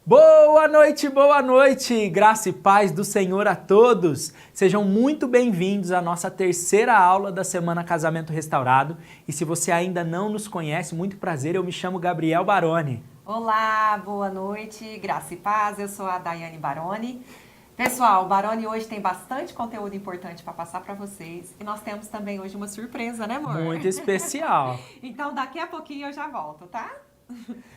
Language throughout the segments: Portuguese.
Boa noite, graça e paz do Senhor a todos. Sejam muito bem-vindos à nossa terceira aula da Semana Casamento Restaurado. E se você ainda não nos conhece, muito prazer, eu me chamo Gabriel Baroni. Olá, boa noite, graça e paz, eu sou a Daiane Baroni. Pessoal, o Baroni hoje tem bastante conteúdo importante para passar para vocês e nós temos também hoje uma surpresa, né, amor? Muito especial. Então daqui a pouquinho eu já volto, tá?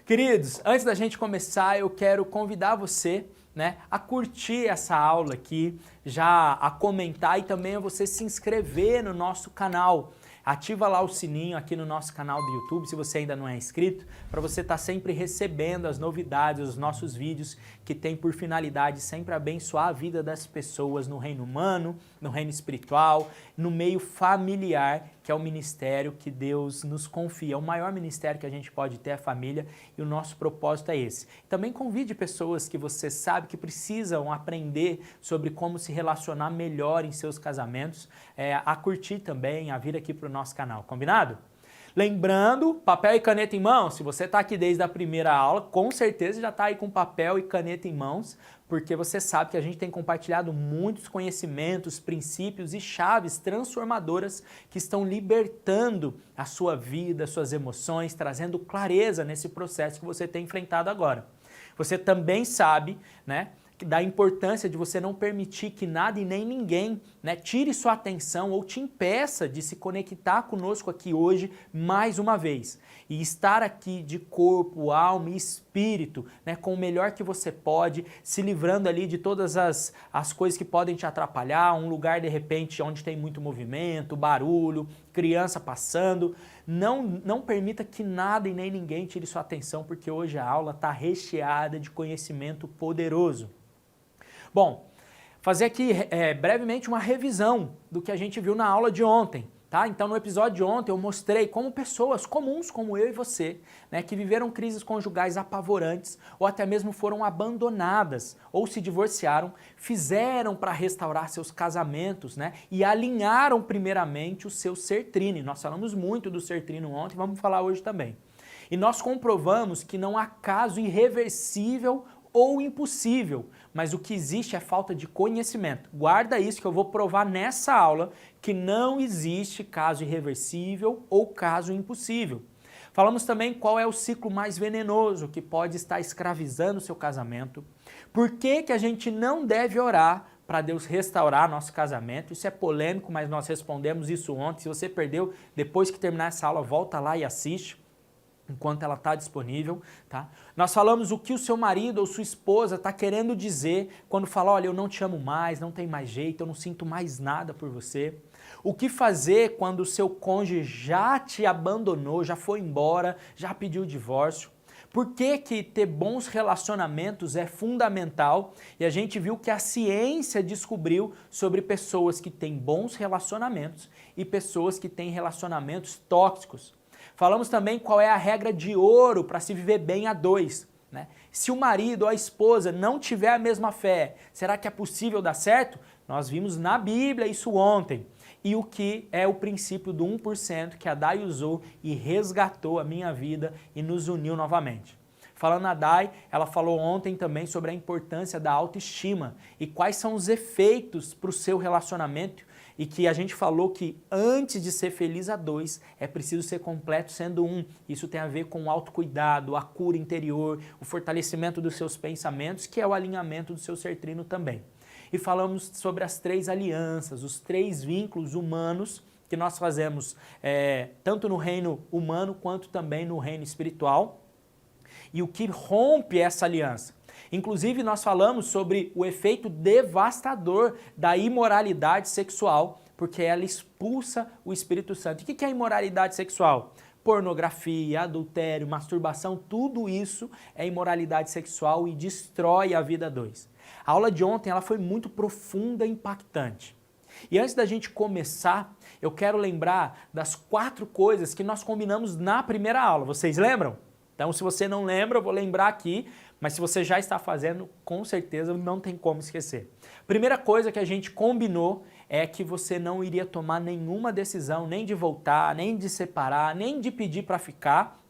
Queridos, antes da gente começar, eu quero convidar você, a curtir essa aula aqui, já a comentar e também a você se inscrever no nosso canal. Ativa lá o sininho aqui no nosso canal do YouTube, se você ainda não é inscrito, para você estar sempre recebendo as novidades, os nossos vídeos que tem por finalidade sempre abençoar a vida das pessoas no reino humano, no reino espiritual, no meio familiar, que é o ministério que Deus nos confia. O maior ministério que a gente pode ter é a família e o nosso propósito é esse. Também convide pessoas que você sabe que precisam aprender sobre como se relacionar melhor em seus casamentos, a curtir também, a vir aqui para o nosso canal, combinado? Lembrando, papel e caneta em mãos, se você está aqui desde a primeira aula, com certeza já está aí com papel e caneta em mãos, porque você sabe que a gente tem compartilhado muitos conhecimentos, princípios e chaves transformadoras que estão libertando a sua vida, suas emoções, trazendo clareza nesse processo que você tem enfrentado agora. Você também sabe, da importância de você não permitir que nada e nem ninguém tire sua atenção ou te impeça de se conectar conosco aqui hoje mais uma vez. E estar aqui de corpo, alma e espírito, com o melhor que você pode, se livrando ali de todas as coisas que podem te atrapalhar, um lugar de repente onde tem muito movimento, barulho, criança passando. Não permita que nada e nem ninguém tire sua atenção, porque hoje a aula está recheada de conhecimento poderoso. Bom, fazer aqui brevemente uma revisão do que a gente viu na aula de ontem, tá? Então no episódio de ontem eu mostrei como pessoas comuns como eu e você, que viveram crises conjugais apavorantes ou até mesmo foram abandonadas ou se divorciaram, fizeram para restaurar seus casamentos, e alinharam primeiramente o seu ser trino. Nós falamos muito do ser trino ontem, vamos falar hoje também. E nós comprovamos que não há caso irreversível ou impossível, mas o que existe é falta de conhecimento. Guarda isso que eu vou provar nessa aula, que não existe caso irreversível ou caso impossível. Falamos também qual é o ciclo mais venenoso que pode estar escravizando o seu casamento, por que a gente não deve orar para Deus restaurar nosso casamento. Isso é polêmico, mas nós respondemos isso ontem. Se você perdeu, depois que terminar essa aula, volta lá e assiste enquanto ela está disponível, tá? Nós falamos o que o seu marido ou sua esposa está querendo dizer quando fala, olha, eu não te amo mais, não tem mais jeito, eu não sinto mais nada por você. O que fazer quando o seu cônjuge já te abandonou, já foi embora, já pediu o divórcio. Por que ter bons relacionamentos é fundamental? E a gente viu que a ciência descobriu sobre pessoas que têm bons relacionamentos e pessoas que têm relacionamentos tóxicos. Falamos também qual é a regra de ouro para se viver bem a dois. Se o marido ou a esposa não tiver a mesma fé, será que é possível dar certo? Nós vimos na Bíblia isso ontem. E o que é o princípio do 1% que a Dai usou e resgatou a minha vida e nos uniu novamente. Falando a Dai, ela falou ontem também sobre a importância da autoestima e quais são os efeitos para o seu relacionamento, e que a gente falou que antes de ser feliz a dois, é preciso ser completo sendo um. Isso tem a ver com o autocuidado, a cura interior, o fortalecimento dos seus pensamentos, que é o alinhamento do seu ser trino também. E falamos sobre as 3 alianças, os 3 vínculos humanos que nós fazemos tanto no reino humano quanto também no reino espiritual, e o que rompe essa aliança. Inclusive, nós falamos sobre o efeito devastador da imoralidade sexual, porque ela expulsa o Espírito Santo. E o que é imoralidade sexual? Pornografia, adultério, masturbação, tudo isso é imoralidade sexual e destrói a vida a dois. A aula de ontem ela foi muito profunda e impactante. E antes da gente começar, eu quero lembrar das 4 coisas que nós combinamos na primeira aula. Vocês lembram? Então, se você não lembra, eu vou lembrar aqui, mas se você já está fazendo, com certeza não tem como esquecer. Primeira coisa que a gente combinou é que você não iria tomar nenhuma decisão, nem de voltar, nem de separar, nem de pedir para ficar,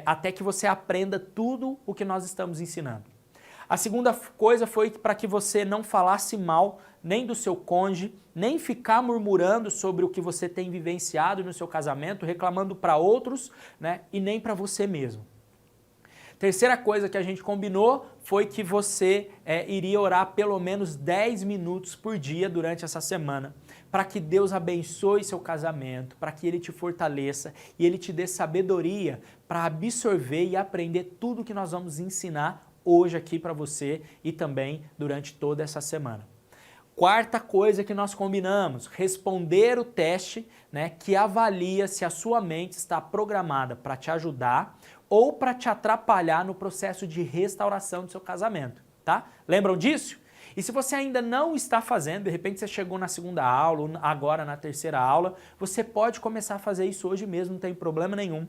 até que você aprenda tudo o que nós estamos ensinando. A segunda coisa foi para que você não falasse mal nem do seu cônjuge, nem ficar murmurando sobre o que você tem vivenciado no seu casamento, reclamando para outros, né, e nem para você mesmo. Terceira coisa que a gente combinou foi que você iria orar pelo menos 10 minutos por dia durante essa semana, para que Deus abençoe seu casamento, para que Ele te fortaleça e Ele te dê sabedoria para absorver e aprender tudo que nós vamos ensinar hoje aqui para você e também durante toda essa semana. Quarta coisa que nós combinamos, responder o teste, né, que avalia se a sua mente está programada para te ajudar ou para te atrapalhar no processo de restauração do seu casamento, tá? Lembram disso? E se você ainda não está fazendo, de repente você chegou na segunda aula, ou agora na terceira aula, você pode começar a fazer isso hoje mesmo, não tem problema nenhum.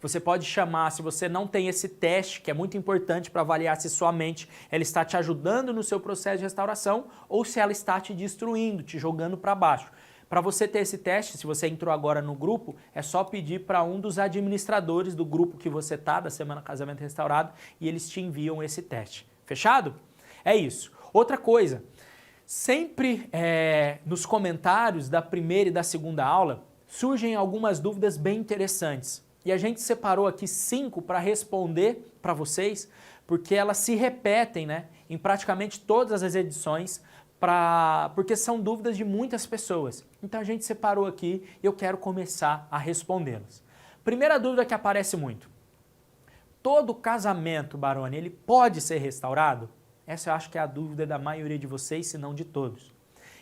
Você pode chamar, se você não tem esse teste, que é muito importante para avaliar se sua mente ela está te ajudando no seu processo de restauração ou se ela está te destruindo, te jogando para baixo. Para você ter esse teste, se você entrou agora no grupo, é só pedir para um dos administradores do grupo que você está, da Semana Casamento Restaurado, e eles te enviam esse teste. Fechado? É isso. Outra coisa, sempre nos comentários da primeira e da segunda aula surgem algumas dúvidas bem interessantes. E a gente separou aqui 5 para responder para vocês, porque elas se repetem, né, em praticamente todas as edições, porque são dúvidas de muitas pessoas. Então a gente separou aqui e eu quero começar a respondê-las. Primeira dúvida que aparece muito. Todo casamento, Baroni, ele pode ser restaurado? Essa eu acho que é a dúvida da maioria de vocês, se não de todos.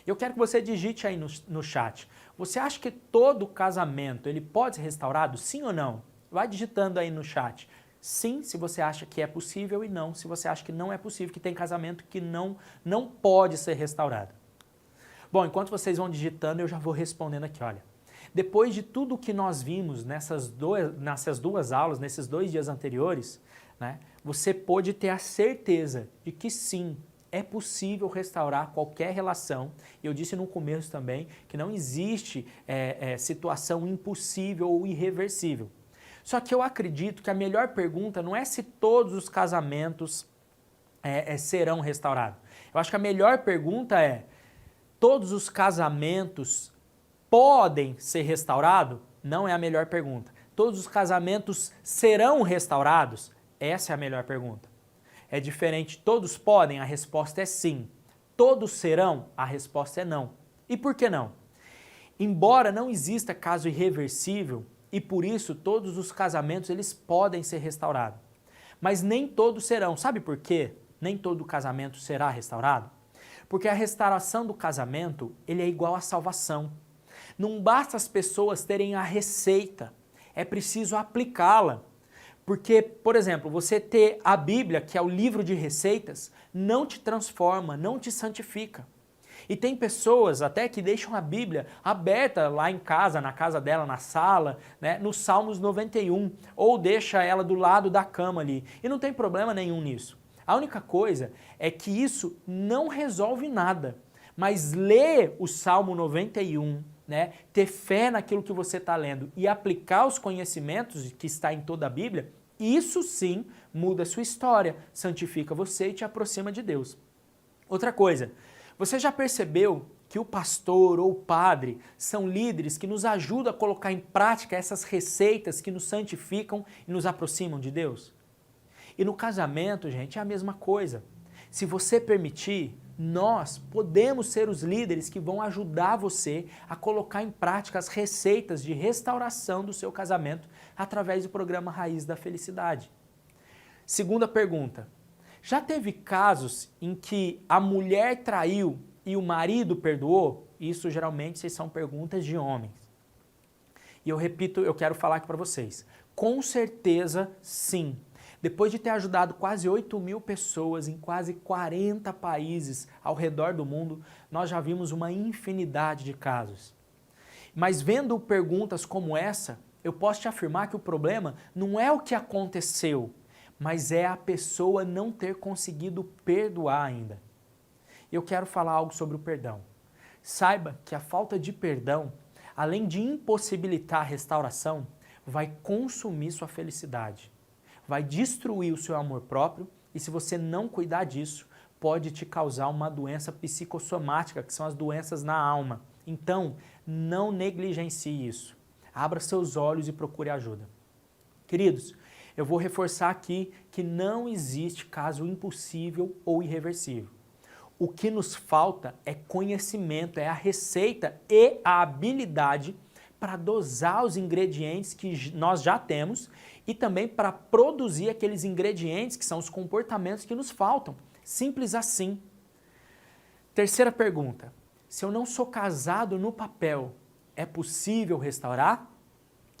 Eu quero que você digite aí no chat. Você acha que todo casamento ele pode ser restaurado? Sim ou não? Vai digitando aí no chat. Sim, se você acha que é possível, e não, se você acha que não é possível, que tem casamento que não pode ser restaurado. Bom, enquanto vocês vão digitando, eu já vou respondendo aqui, olha. Depois de tudo que nós vimos nessas duas aulas, nesses 2 dias anteriores, né, você pode ter a certeza de que sim, é possível restaurar qualquer relação. Eu disse no começo também que não existe situação impossível ou irreversível. Só que eu acredito que a melhor pergunta não é se todos os casamentos serão restaurados. Eu acho que a melhor pergunta é: todos os casamentos podem ser restaurados? Não é a melhor pergunta. Todos os casamentos serão restaurados? Essa é a melhor pergunta. É diferente, todos podem? A resposta é sim. Todos serão? A resposta é não. E por que não? Embora não exista caso irreversível, e por isso todos os casamentos eles podem ser restaurados. Mas nem todos serão. Sabe por quê? Nem todo casamento será restaurado? Porque a restauração do casamento ele é igual à salvação. Não basta as pessoas terem a receita, é preciso aplicá-la. Porque, por exemplo, você ter a Bíblia, que é o livro de receitas, não te transforma, não te santifica. E tem pessoas até que deixam a Bíblia aberta lá em casa, na casa dela, na sala, né, no Salmos 91, ou deixa ela do lado da cama ali. E não tem problema nenhum nisso. A única coisa é que isso não resolve nada. Mas ler o Salmo 91, né, ter fé naquilo que você está lendo e aplicar os conhecimentos que está em toda a Bíblia, isso sim muda a sua história, santifica você e te aproxima de Deus. Outra coisa, você já percebeu que o pastor ou o padre são líderes que nos ajudam a colocar em prática essas receitas que nos santificam e nos aproximam de Deus? E no casamento, gente, é a mesma coisa. Se você permitir, nós podemos ser os líderes que vão ajudar você a colocar em prática as receitas de restauração do seu casamento através do programa Raiz da Felicidade. Segunda pergunta, já teve casos em que a mulher traiu e o marido perdoou? Isso geralmente são perguntas de homens. E eu repito, eu quero falar aqui para vocês, com certeza sim. Depois de ter ajudado quase 8.000 pessoas em quase 40 países ao redor do mundo, nós já vimos uma infinidade de casos. Mas vendo perguntas como essa, eu posso te afirmar que o problema não é o que aconteceu, mas é a pessoa não ter conseguido perdoar ainda. Eu quero falar algo sobre o perdão. Saiba que a falta de perdão, além de impossibilitar a restauração, vai consumir sua felicidade. Vai destruir o seu amor próprio e e se você não cuidar disso, pode te causar uma doença psicossomática, que são as doenças na alma. Então, não negligencie isso. Abra seus olhos e procure ajuda. Queridos, eu vou reforçar aqui que não existe caso impossível ou irreversível. O que nos falta é conhecimento, é a receita e a habilidade para dosar os ingredientes que nós já temos e também para produzir aqueles ingredientes que são os comportamentos que nos faltam. Simples assim. Terceira pergunta. Se eu não sou casado no papel, é possível restaurar?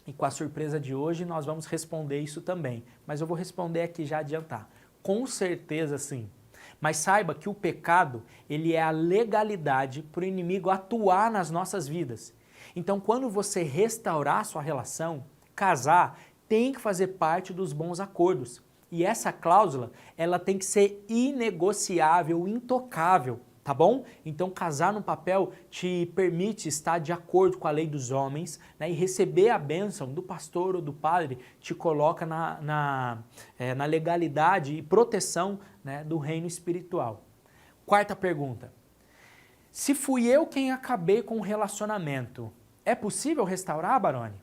E com a surpresa de hoje nós vamos responder isso também. Mas eu vou responder aqui já adiantar. Com certeza sim. Mas saiba que o pecado, ele é a legalidade para o inimigo atuar nas nossas vidas. Então, quando você restaurar a sua relação, casar, tem que fazer parte dos bons acordos. E essa cláusula, ela tem que ser inegociável, intocável, tá bom? Então, casar no papel te permite estar de acordo com a lei dos homens, né, e receber a bênção do pastor ou do padre, te coloca na legalidade e proteção, né, do reino espiritual. Quarta pergunta. Se fui eu quem acabei com o relacionamento, é possível restaurar, Baroni?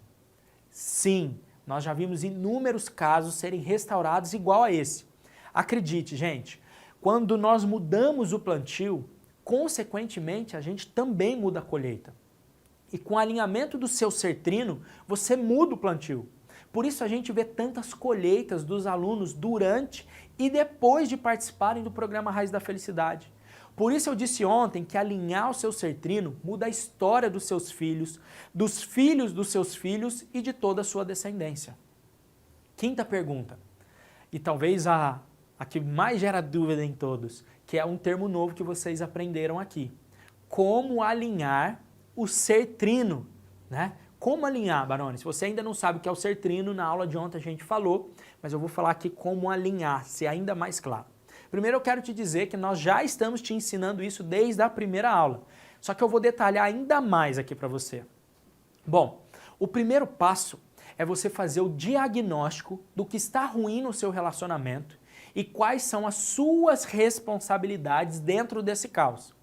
Sim, nós já vimos inúmeros casos serem restaurados igual a esse. Acredite, gente, quando nós mudamos o plantio, consequentemente a gente também muda a colheita. E com o alinhamento do seu ser trino, você muda o plantio. Por isso a gente vê tantas colheitas dos alunos durante e depois de participarem do programa Raiz da Felicidade. Por isso eu disse ontem que alinhar o seu ser trino muda a história dos seus filhos, dos filhos dos seus filhos e de toda a sua descendência. Quinta pergunta, e talvez a que mais gera dúvida em todos, que é um termo novo que vocês aprenderam aqui. Como alinhar o ser trino, né? Como alinhar, Baroni? Se você ainda não sabe o que é o ser trino, na aula de ontem a gente falou, mas eu vou falar aqui como alinhar, ser ainda mais claro. Primeiro eu quero te dizer que nós já estamos te ensinando isso desde a primeira aula, só que eu vou detalhar ainda mais aqui para você. Bom, o primeiro passo é você fazer o diagnóstico do que está ruim no seu relacionamento e quais são as suas responsabilidades dentro desse caos.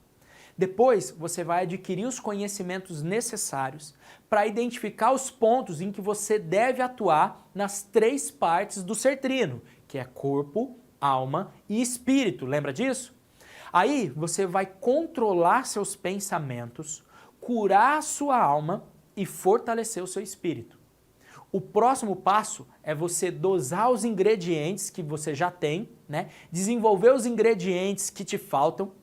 Depois, você vai adquirir os conhecimentos necessários para identificar os pontos em que você deve atuar nas 3 partes do ser trino, que é corpo, alma e espírito. Lembra disso? Aí, você vai controlar seus pensamentos, curar a sua alma e fortalecer o seu espírito. O próximo passo é você dosar os ingredientes que você já tem, né? Desenvolver os ingredientes que te faltam,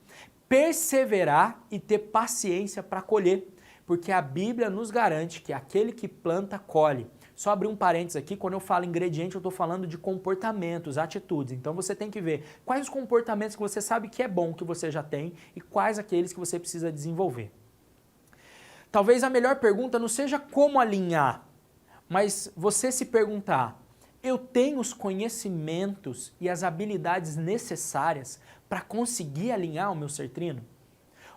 perseverar e ter paciência para colher, porque a Bíblia nos garante que aquele que planta, colhe. Só abrir um parênteses aqui, quando eu falo ingrediente, eu estou falando de comportamentos, atitudes. Então você tem que ver quais os comportamentos que você sabe que é bom que você já tem e quais aqueles que você precisa desenvolver. Talvez a melhor pergunta não seja como alinhar, mas você se perguntar, eu tenho os conhecimentos e as habilidades necessárias para conseguir alinhar o meu ser trino?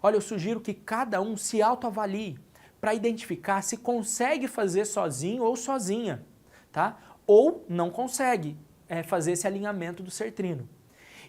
Olha, eu sugiro que cada um se autoavalie para identificar se consegue fazer sozinho ou sozinha, tá? Ou não consegue fazer esse alinhamento do ser trino.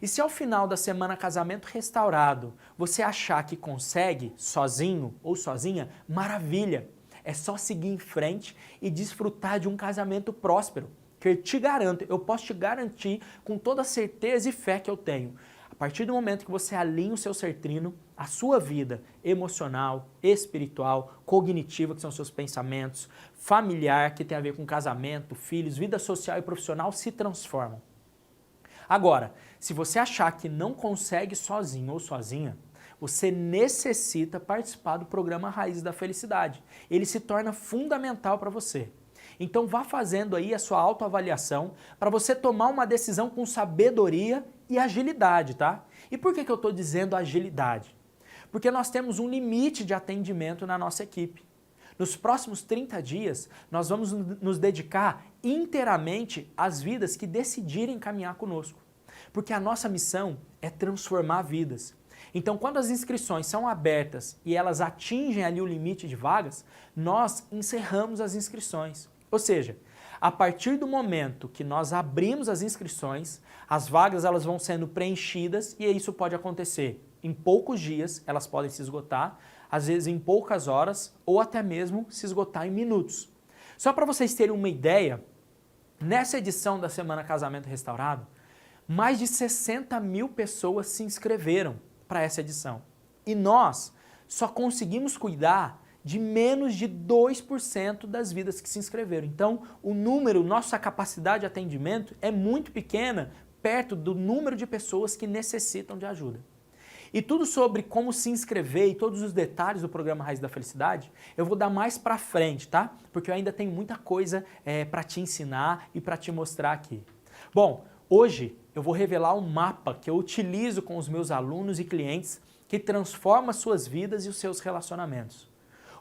E se ao final da semana casamento restaurado, você achar que consegue sozinho ou sozinha, maravilha! É só seguir em frente e desfrutar de um casamento próspero. Que eu te garanto, eu posso te garantir com toda a certeza e fé que eu tenho. A partir do momento que você alinha o seu ser trino, a sua vida emocional, espiritual, cognitiva, que são seus pensamentos, familiar, que tem a ver com casamento, filhos, vida social e profissional, se transformam. Agora, se você achar que não consegue sozinho ou sozinha, você necessita participar do programa Raízes da Felicidade. Ele se torna fundamental para você. Então vá fazendo aí a sua autoavaliação para você tomar uma decisão com sabedoria e agilidade, tá? E por que eu estou dizendo agilidade? Porque nós temos um limite de atendimento na nossa equipe. Nos próximos 30 dias, nós vamos nos dedicar inteiramente às vidas que decidirem caminhar conosco. Porque a nossa missão é transformar vidas. Então, quando as inscrições são abertas e elas atingem ali o limite de vagas, nós encerramos as inscrições. Ou seja, A partir do momento que nós abrimos as inscrições, as vagas elas vão sendo preenchidas e isso pode acontecer em poucos dias, elas podem se esgotar, às vezes em poucas horas ou até mesmo se esgotar em minutos. Só para vocês terem uma ideia, nessa edição da Semana Casamento Restaurado, mais de 60 mil pessoas se inscreveram para essa edição. E nós só conseguimos cuidar de menos de 2% das vidas que se inscreveram. Então, o número, nossa capacidade de atendimento é muito pequena, perto do número de pessoas que necessitam de ajuda. E tudo sobre como se inscrever e todos os detalhes do programa Raiz da Felicidade, eu vou dar mais pra frente, tá? Porque eu ainda tenho muita coisa para te ensinar e para te mostrar aqui. Bom, hoje eu vou revelar um mapa que eu utilizo com os meus alunos e clientes que transforma as suas vidas e os seus relacionamentos.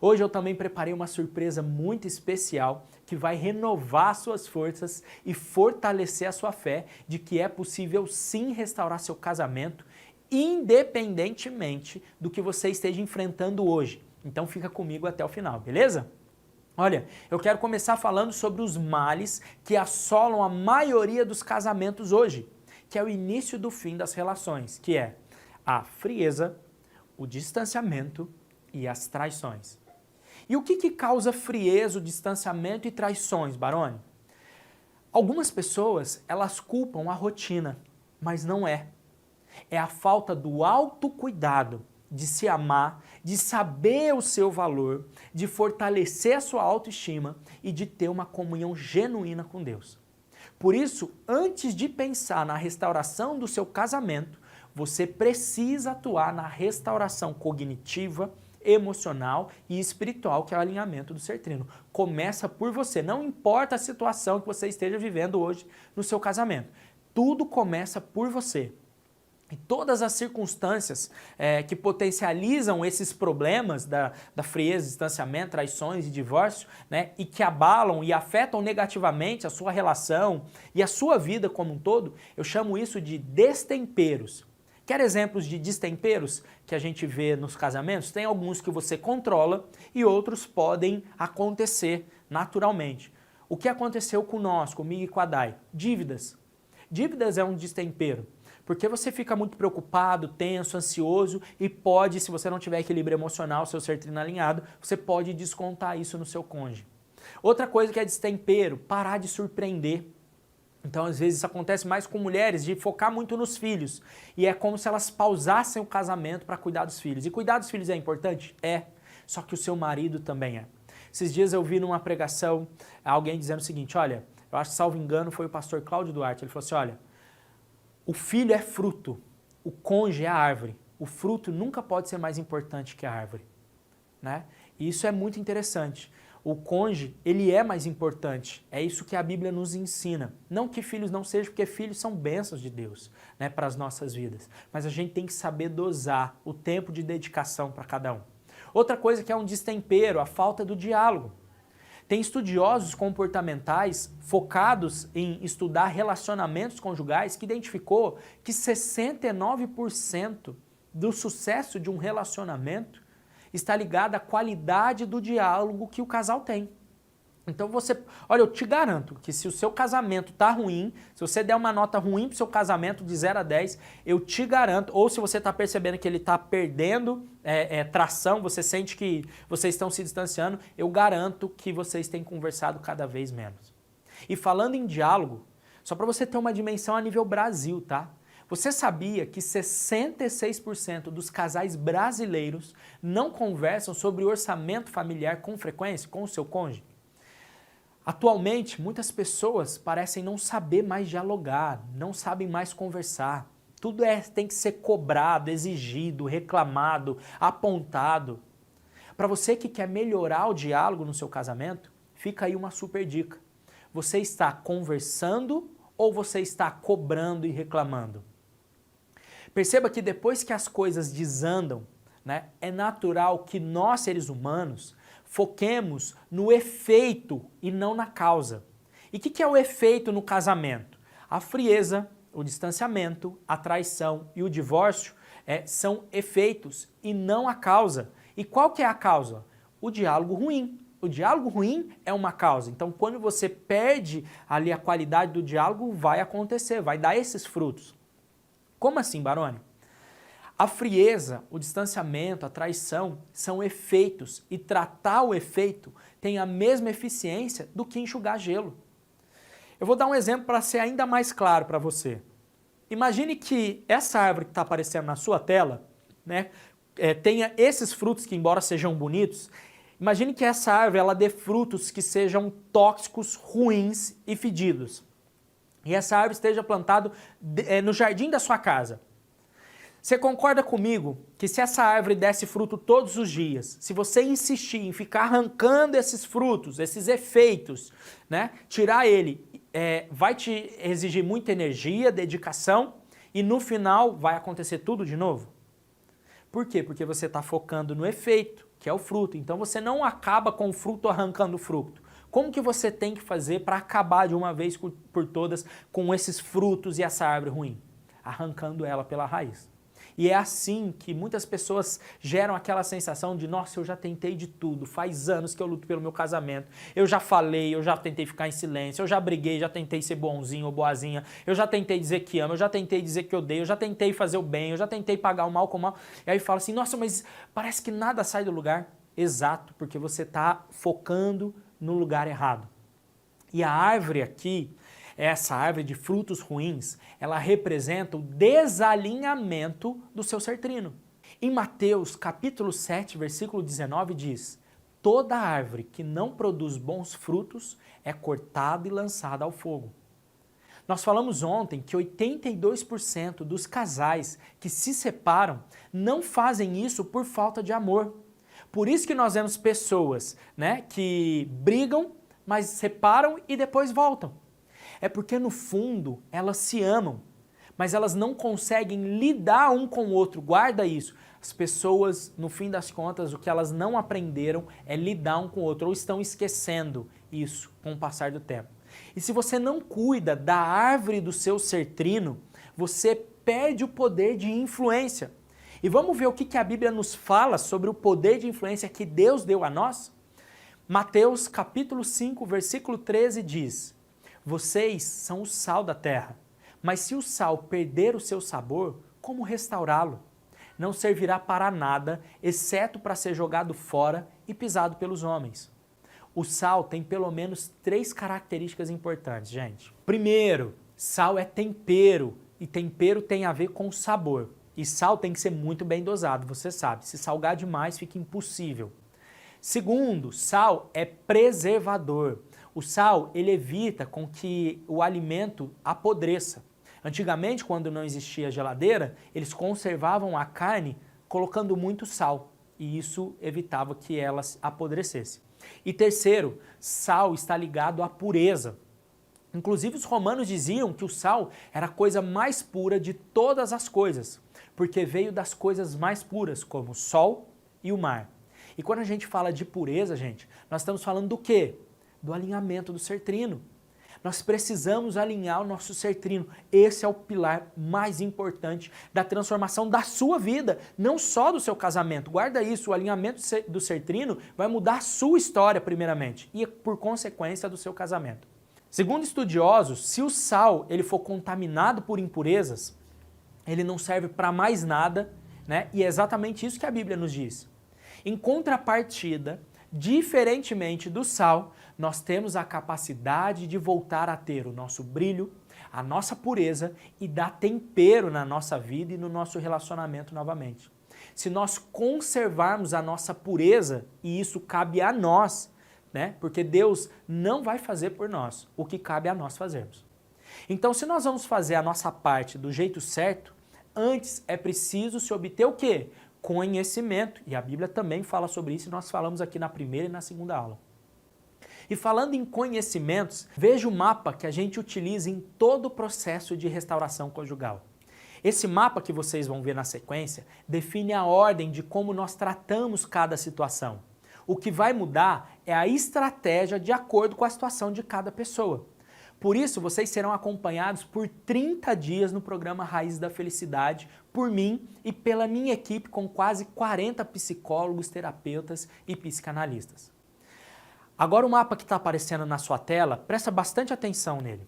Hoje eu também preparei uma surpresa muito especial que vai renovar suas forças e fortalecer a sua fé de que é possível sim restaurar seu casamento, independentemente do que você esteja enfrentando hoje. Então fica comigo até o final, beleza? Olha, eu quero começar falando sobre os males que assolam a maioria dos casamentos hoje, que é o início do fim das relações, que é a frieza, o distanciamento e as traições. E o que causa frieza, o distanciamento e traições, Baroni? Algumas pessoas, elas culpam a rotina, mas não é. É a falta do autocuidado, de se amar, de saber o seu valor, de fortalecer a sua autoestima e de ter uma comunhão genuína com Deus. Por isso, antes de pensar na restauração do seu casamento, você precisa atuar na restauração cognitiva, emocional e espiritual, que é o alinhamento do ser trino. Começa por você, não importa a situação que você esteja vivendo hoje no seu casamento. Tudo começa por você. E todas as circunstâncias que potencializam esses problemas da frieza, distanciamento, traições e divórcio, né, e que abalam e afetam negativamente a sua relação e a sua vida como um todo, eu chamo isso de destemperos. Quer exemplos de destemperos que a gente vê nos casamentos? Tem alguns que você controla e outros podem acontecer naturalmente. O que aconteceu comigo e com a Dai? Dívidas. Dívidas é um destempero, porque você fica muito preocupado, tenso, ansioso e pode, se você não tiver equilíbrio emocional, seu ser trino alinhado, você pode descontar isso no seu cônjuge. Outra coisa que é destempero, parar de surpreender. Então, às vezes, isso acontece mais com mulheres, de focar muito nos filhos. E é como se elas pausassem o casamento para cuidar dos filhos. E cuidar dos filhos é importante? É. Só que o seu marido também é. Esses dias eu vi numa pregação alguém dizendo o seguinte, olha, eu acho que, salvo engano, foi o pastor Cláudio Duarte. Ele falou assim, olha, o filho é fruto, o cônjuge é a árvore. O fruto nunca pode ser mais importante que a árvore, né? E isso é muito interessante. O cônjuge, ele é mais importante. É isso que a Bíblia nos ensina. Não que filhos não sejam, porque filhos são bênçãos de Deus, né, para as nossas vidas. Mas a gente tem que saber dosar o tempo de dedicação para cada um. Outra coisa que é um destempero, a falta do diálogo. Tem estudiosos comportamentais focados em estudar relacionamentos conjugais que identificou que 69% do sucesso de um relacionamento está ligado à qualidade do diálogo que o casal tem. Então olha, eu te garanto que se o seu casamento está ruim, se você der uma nota ruim para o seu casamento de 0 a 10, eu te garanto, ou se você está percebendo que ele está perdendo tração, você sente que vocês estão se distanciando, eu garanto que vocês têm conversado cada vez menos. E falando em diálogo, só para você ter uma dimensão a nível Brasil, tá? Você sabia que 66% dos casais brasileiros não conversam sobre orçamento familiar com frequência com o seu cônjuge? Atualmente, muitas pessoas parecem não saber mais dialogar, não sabem mais conversar. Tudo tem que ser cobrado, exigido, reclamado, apontado. Para você que quer melhorar o diálogo no seu casamento, fica aí uma super dica. Você está conversando ou você está cobrando e reclamando? Perceba que depois que as coisas desandam, né, é natural que nós, seres humanos, foquemos no efeito e não na causa. E o que é o efeito no casamento? A frieza, o distanciamento, a traição e o divórcio são efeitos e não a causa. E qual que é a causa? O diálogo ruim, O diálogo ruim é uma causa. Então, quando você perde ali a qualidade do diálogo, vai acontecer, vai dar esses frutos. Como assim, Baroni? A frieza, o distanciamento, a traição são efeitos e tratar o efeito tem a mesma eficiência do que enxugar gelo. Eu vou dar um exemplo para ser ainda mais claro para você. Imagine que essa árvore que está aparecendo na sua tela, né, tenha esses frutos que, embora sejam bonitos, imagine que essa árvore ela dê frutos que sejam tóxicos, ruins e fedidos. E essa árvore esteja plantada no jardim da sua casa. Você concorda comigo que se essa árvore desse fruto todos os dias, se você insistir em ficar arrancando esses frutos, esses efeitos, né, tirar ele, vai te exigir muita energia, dedicação e no final vai acontecer tudo de novo? Por quê? Porque você está focando no efeito, que é o fruto. Então você não acaba com o fruto arrancando o fruto. Como que você tem que fazer para acabar de uma vez por todas com esses frutos e essa árvore ruim? Arrancando ela pela raiz. E é assim que muitas pessoas geram aquela sensação de, nossa, eu já tentei de tudo, faz anos que eu luto pelo meu casamento, eu já falei, eu já tentei ficar em silêncio, eu já briguei, já tentei ser bonzinho ou boazinha, eu já tentei dizer que amo, eu já tentei dizer que odeio, eu já tentei fazer o bem, eu já tentei pagar o mal com o mal. E aí fala assim, nossa, mas parece que nada sai do lugar. Exato, porque você está focando no lugar errado. E a árvore aqui, essa árvore de frutos ruins, ela representa o desalinhamento do seu ser trino. Em Mateus capítulo 7, versículo 19 diz, toda árvore que não produz bons frutos é cortada e lançada ao fogo. Nós falamos ontem que 82% dos casais que se separam não fazem isso por falta de amor. Por isso que nós vemos pessoas, né, que brigam, mas separam e depois voltam. É porque no fundo elas se amam, mas elas não conseguem lidar um com o outro. Guarda isso. As pessoas, no fim das contas, o que elas não aprenderam é lidar um com o outro, ou estão esquecendo isso com o passar do tempo. E se você não cuida da árvore do seu ser trino, você perde o poder de influência. E vamos ver o que a Bíblia nos fala sobre o poder de influência que Deus deu a nós? Mateus capítulo 5, versículo 13 diz, vocês são o sal da terra, mas se o sal perder o seu sabor, como restaurá-lo? Não servirá para nada, exceto para ser jogado fora e pisado pelos homens. O sal tem pelo menos 3 características importantes, gente. Primeiro, sal é tempero, e tempero tem a ver com sabor. E sal tem que ser muito bem dosado, você sabe. Se salgar demais, fica impossível. Segundo, sal é preservador. O sal, ele evita com que o alimento apodreça. Antigamente, quando não existia geladeira, eles conservavam a carne colocando muito sal. E isso evitava que ela apodrecesse. E terceiro, sal está ligado à pureza. Inclusive, os romanos diziam que o sal era a coisa mais pura de todas as coisas, porque veio das coisas mais puras, como o sol e o mar. E quando a gente fala de pureza, gente, nós estamos falando do quê? Do alinhamento do ser trino. Nós precisamos alinhar o nosso ser trino. Esse é o pilar mais importante da transformação da sua vida, não só do seu casamento. Guarda isso, o alinhamento do ser trino vai mudar a sua história primeiramente e por consequência do seu casamento. Segundo estudiosos, se o sal ele for contaminado por impurezas, ele não serve para mais nada, né? E é exatamente isso que a Bíblia nos diz. Em contrapartida, diferentemente do sal, nós temos a capacidade de voltar a ter o nosso brilho, a nossa pureza e dar tempero na nossa vida e no nosso relacionamento novamente. Se nós conservarmos a nossa pureza, e isso cabe a nós, né? Porque Deus não vai fazer por nós o que cabe a nós fazermos. Então, se nós vamos fazer a nossa parte do jeito certo, antes é preciso se obter o quê? Conhecimento. E a Bíblia também fala sobre isso e nós falamos aqui na primeira e na segunda aula. E falando em conhecimentos, veja o mapa que a gente utiliza em todo o processo de restauração conjugal. Esse mapa que vocês vão ver na sequência define a ordem de como nós tratamos cada situação. O que vai mudar é a estratégia de acordo com a situação de cada pessoa. Por isso, vocês serão acompanhados por 30 dias no programa Raiz da Felicidade, por mim e pela minha equipe com quase 40 psicólogos, terapeutas e psicanalistas. Agora o mapa que está aparecendo na sua tela, presta bastante atenção nele.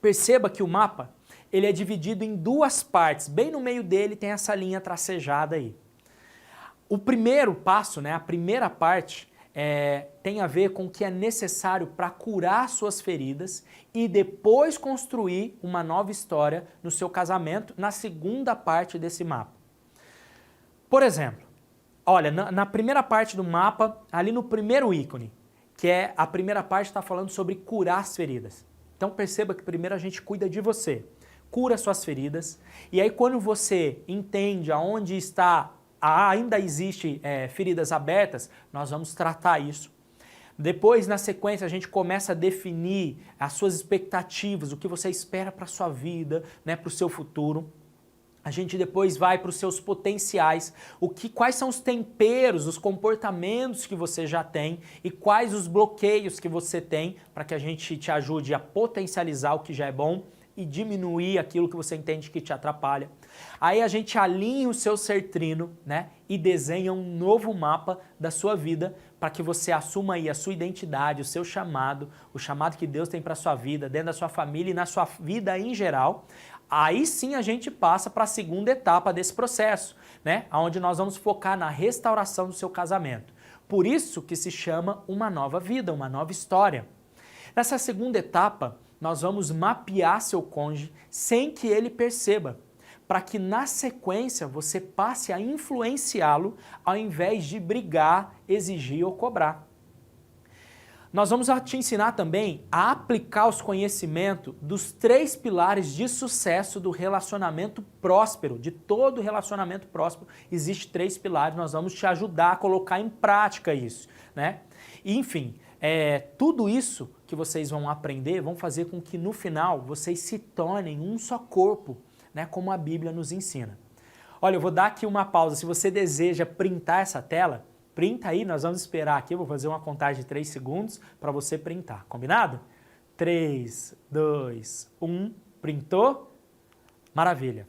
Perceba que o mapa ele é dividido em duas partes, bem no meio dele tem essa linha tracejada aí. O primeiro passo, né, a primeira parte, tem a ver com o que é necessário para curar suas feridas e depois construir uma nova história no seu casamento, na segunda parte desse mapa. Por exemplo, olha, na primeira parte do mapa, ali no primeiro ícone, que é a primeira parte está falando sobre curar as feridas. Então perceba que primeiro a gente cuida de você, cura suas feridas, e aí quando você entende aonde ainda existe feridas abertas, nós vamos tratar isso. Depois, na sequência, a gente começa a definir as suas expectativas, o que você espera para a sua vida, né, para o seu futuro. A gente depois vai para os seus potenciais, quais são os temperos, os comportamentos que você já tem e quais os bloqueios que você tem para que a gente te ajude a potencializar o que já é bom e diminuir aquilo que você entende que te atrapalha. Aí a gente alinha o seu ser trino, né, e desenha um novo mapa da sua vida para que você assuma aí a sua identidade, o seu chamado, o chamado que Deus tem para a sua vida, dentro da sua família e na sua vida em geral. Aí sim a gente passa para a segunda etapa desse processo, né, onde nós vamos focar na restauração do seu casamento. Por isso que se chama uma nova vida, uma nova história. Nessa segunda etapa, nós vamos mapear seu cônjuge sem que ele perceba, para que na sequência você passe a influenciá-lo ao invés de brigar, exigir ou cobrar. Nós vamos te ensinar também a aplicar os conhecimentos dos 3 pilares de sucesso do relacionamento próspero. De todo relacionamento próspero, existe 3 pilares, nós vamos te ajudar a colocar em prática isso, né? E, enfim, tudo isso que vocês vão aprender vão fazer com que no final vocês se tornem um só corpo, né, como a Bíblia nos ensina. Olha, eu vou dar aqui uma pausa, se você deseja printar essa tela, printa aí, nós vamos esperar aqui, eu vou fazer uma contagem de 3 segundos para você printar, combinado? 3, 2, 1, printou? Maravilha.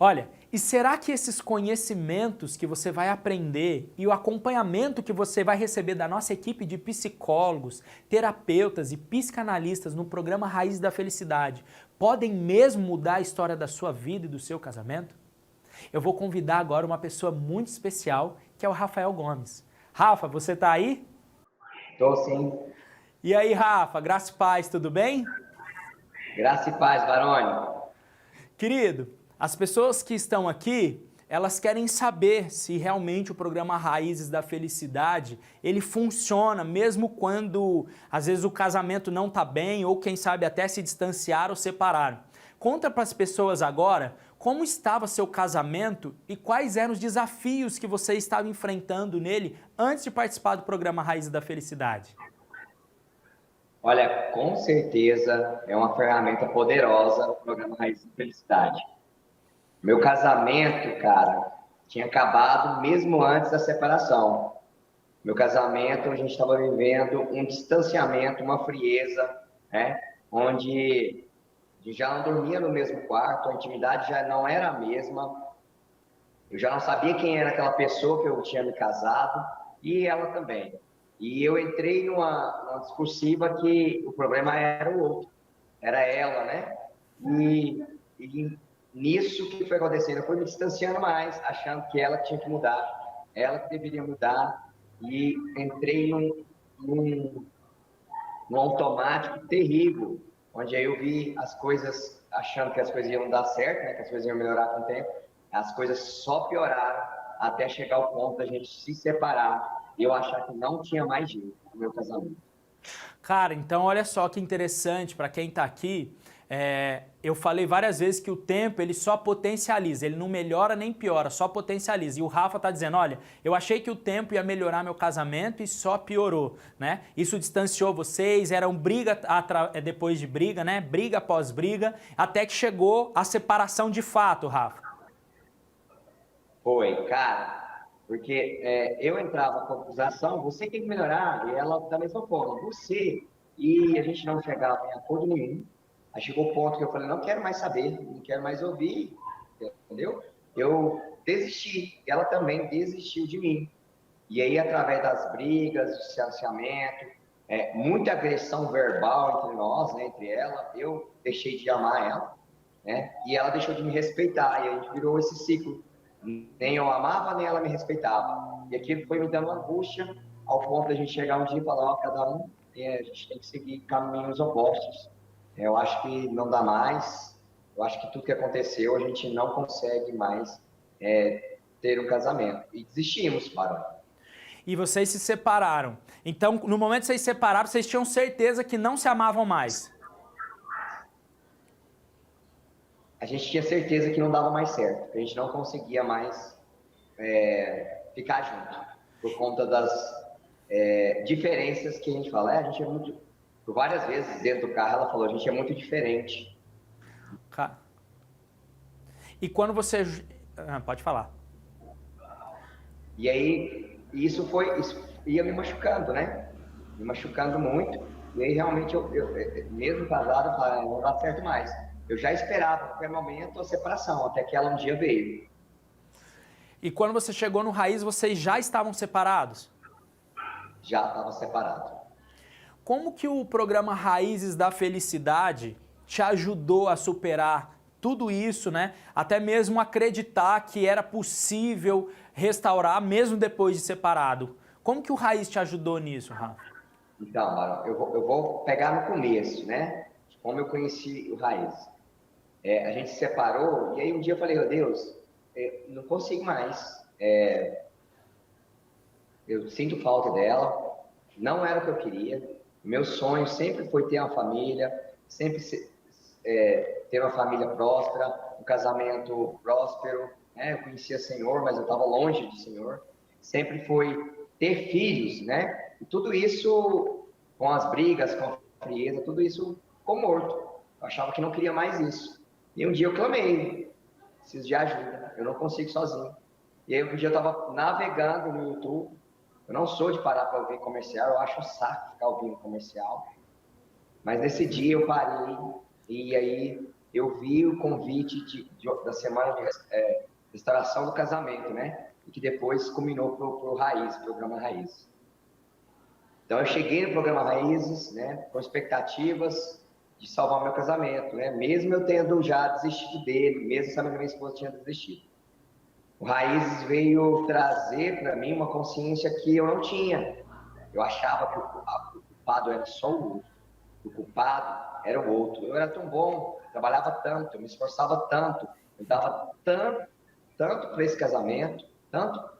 Olha, e será que esses conhecimentos que você vai aprender e o acompanhamento que você vai receber da nossa equipe de psicólogos, terapeutas e psicanalistas no programa Raiz da Felicidade podem mesmo mudar a história da sua vida e do seu casamento? Eu vou convidar agora uma pessoa muito especial, que é o Rafael Gomes. Rafa, você tá aí? Tô sim. E aí, Rafa, graça e paz, tudo bem? Graça e paz, Baroni. Querido, as pessoas que estão aqui, elas querem saber se realmente o programa Raízes da Felicidade, ele funciona mesmo quando, às vezes, o casamento não tá bem ou, quem sabe, até se distanciar ou separaram. Conta para as pessoas agora como estava seu casamento e quais eram os desafios que você estava enfrentando nele antes de participar do programa Raízes da Felicidade. Olha, com certeza é uma ferramenta poderosa o programa Raiz da Felicidade. Meu casamento, cara, tinha acabado mesmo antes da separação. Meu casamento, a gente estava vivendo um distanciamento, uma frieza, né? Onde já não dormia no mesmo quarto, a intimidade já não era a mesma. Eu já não sabia quem era aquela pessoa que eu tinha me casado e ela também. E eu entrei numa discursiva que o problema era o outro, era ela, né? E nisso que foi acontecendo, eu fui me distanciando mais, achando que ela tinha que mudar, ela que deveria mudar, e entrei num automático terrível, onde aí eu vi as coisas, achando que as coisas iam dar certo, né, que as coisas iam melhorar com o tempo, as coisas só pioraram até chegar ao ponto da gente se separar e eu achar que não tinha mais jeito no meu casamento. Cara, então olha só que interessante para quem está aqui. Eu falei várias vezes que o tempo ele só potencializa, ele não melhora nem piora, só potencializa. E o Rafa está dizendo, olha, eu achei que o tempo ia melhorar meu casamento e só piorou, né? Isso distanciou vocês, eram briga depois de briga, né? Briga após briga, até que chegou a separação de fato, Rafa. Foi, cara, porque eu entrava com a acusação, você tem que melhorar, e ela da mesma forma, você, e a gente não chegava em acordo nenhum. Aí chegou o ponto que eu falei, não quero mais saber, não quero mais ouvir, entendeu? Eu desisti, ela também desistiu de mim. E aí, através das brigas, distanciamento, muita agressão verbal entre nós, né, entre ela, eu deixei de amar ela, né, e ela deixou de me respeitar, e a gente virou esse ciclo. Nem eu amava, nem ela me respeitava. E aquilo foi me dando uma angústia, ao ponto de a gente chegar um dia e falar, ó, cada um, a gente tem que seguir caminhos opostos. Eu acho que não dá mais, eu acho que tudo que aconteceu, a gente não consegue mais ter um casamento. E desistimos, Barão. E vocês se separaram. Então, no momento que vocês se separaram, vocês tinham certeza que não se amavam mais? A gente tinha certeza que não dava mais certo, que a gente não conseguia mais ficar junto, por conta das diferenças que a gente fala. A gente é muito, por várias vezes dentro do carro, ela falou, a gente é muito diferente. E quando você... pode falar. E aí, isso ia me machucando, né? Me machucando muito. E aí, realmente, eu mesmo casado, eu falei, não dá certo mais. Eu já esperava, a qualquer momento, a separação, até que ela um dia veio. E quando você chegou no Raiz, vocês já estavam separados? Já estava separado. Como que o programa Raízes da Felicidade te ajudou a superar tudo isso, né? Até mesmo acreditar que era possível restaurar mesmo depois de separado. Como que o Raiz te ajudou nisso, Rafa? Então, Barão, eu vou pegar no começo, né? Como eu conheci o Raiz. A gente se separou e aí um dia eu falei, oh, Deus, não consigo mais. Eu sinto falta dela, não era o que eu queria. Meu sonho sempre foi ter uma família, sempre ter uma família próspera, um casamento próspero, né? Eu conhecia Senhor, mas eu estava longe do Senhor. Sempre foi ter filhos, né? E tudo isso, com as brigas, com a frieza, tudo isso ficou morto. Eu achava que não queria mais isso. E um dia eu clamei, preciso de ajuda, eu não consigo sozinho. E aí um dia eu estava navegando no YouTube, eu não sou de parar para ouvir comercial, eu acho um saco ficar ouvindo comercial. Mas nesse dia eu parei e aí eu vi o convite da semana de restauração do casamento, né? E que depois culminou pro Raiz, programa Raiz. Então eu cheguei no programa Raízes, né? Com expectativas de salvar meu casamento, né? Mesmo eu tendo já desistido dele, mesmo sabendo que minha esposa tinha desistido. O Raízes veio trazer para mim uma consciência que eu não tinha. Eu achava que o culpado era só o outro. O culpado era o outro. Eu era tão bom, eu trabalhava tanto, eu me esforçava tanto, eu dava tanto para esse casamento, tanto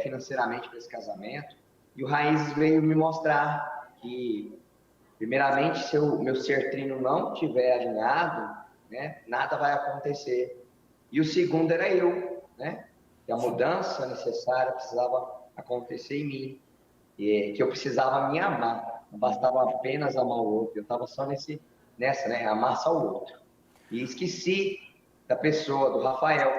financeiramente para esse casamento. E o Raízes veio me mostrar que, primeiramente, se o meu ser trino não estiver alinhado, né, nada vai acontecer. E o segundo era eu, né? Que a mudança necessária precisava acontecer em mim. E que eu precisava me amar. Não bastava apenas amar o outro. Eu estava só nessa, né? Amar só o outro. E esqueci da pessoa, do Rafael.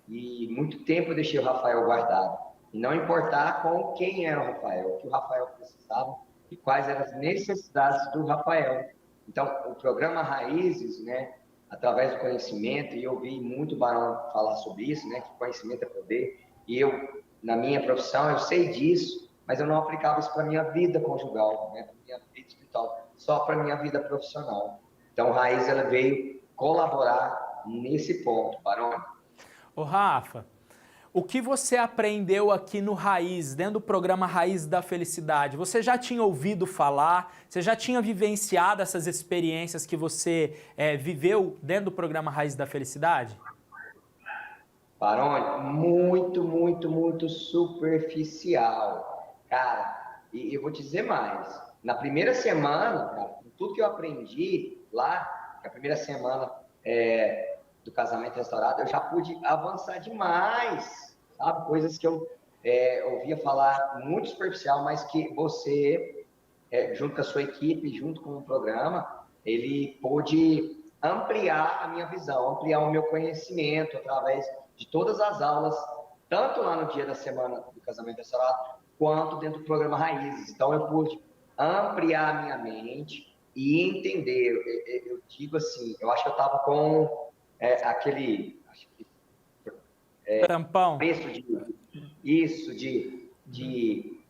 E muito tempo eu deixei o Rafael guardado. E não importar com quem era o Rafael, o que o Rafael precisava e quais eram as necessidades do Rafael. Então, o programa Raízes, né? Através do conhecimento, e eu ouvi muito o Barão falar sobre isso, né? Que conhecimento é poder. E eu, na minha profissão, eu sei disso, mas eu não aplicava isso para a minha vida conjugal, né? Para a minha vida espiritual, só para a minha vida profissional. Então, a Raiz, ela veio colaborar nesse ponto, Barão. Ô Rafa, o que você aprendeu aqui no Raiz, dentro do programa Raiz da Felicidade? Você já tinha ouvido falar? Você já tinha vivenciado essas experiências que você viveu dentro do programa Raiz da Felicidade? Barone, muito superficial. Cara, e eu vou te dizer mais. Na primeira semana, cara, com tudo que eu aprendi lá, na primeira semana do casamento restaurado, eu já pude avançar demais, sabe? Coisas que eu ouvia falar muito superficial, mas que você, junto com a sua equipe, junto com o programa, ele pôde ampliar a minha visão, ampliar o meu conhecimento através de todas as aulas, tanto lá no dia da semana do casamento restaurado, quanto dentro do programa Raízes. Então, eu pude ampliar a minha mente e entender. Eu digo assim, eu acho que eu estava com aquele tampão. preço de de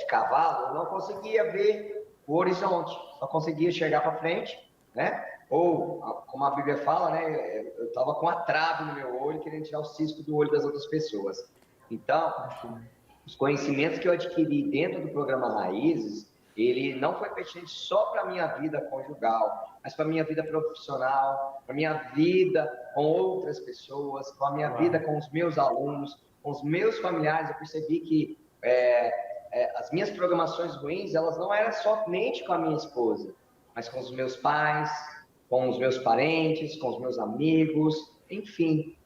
cavalo, eu não conseguia ver o horizonte, só conseguia chegar para frente, né? Ou, como a Bíblia fala, né? Eu estava com a trave no meu olho, querendo tirar o cisco do olho das outras pessoas. Então, os conhecimentos que eu adquiri dentro do programa Raízes, ele não foi pertinente só para a minha vida conjugal, mas para a minha vida profissional, para a minha vida com outras pessoas, para a minha vida com os meus alunos, com os meus familiares. Eu percebi que as minhas programações ruins, elas não eram somente com a minha esposa, mas com os meus pais, com os meus parentes, com os meus amigos, enfim,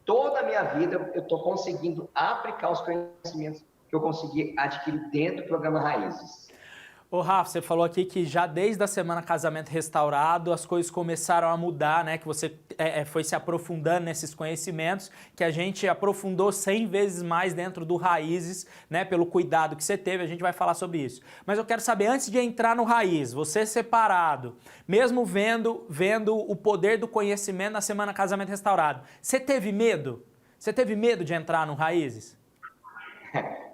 toda a minha vida eu estou conseguindo aplicar os conhecimentos que eu consegui adquirir dentro do programa Raízes. Ô Rafa, você falou aqui que já desde a semana Casamento Restaurado as coisas começaram a mudar, né? Que você foi se aprofundando nesses conhecimentos, que a gente aprofundou 100 vezes mais dentro do Raízes, né? Pelo cuidado que você teve, a gente vai falar sobre isso. Mas eu quero saber, antes de entrar no Raiz, você separado, mesmo vendo o poder do conhecimento na semana Casamento Restaurado, você teve medo? Você teve medo de entrar no Raízes?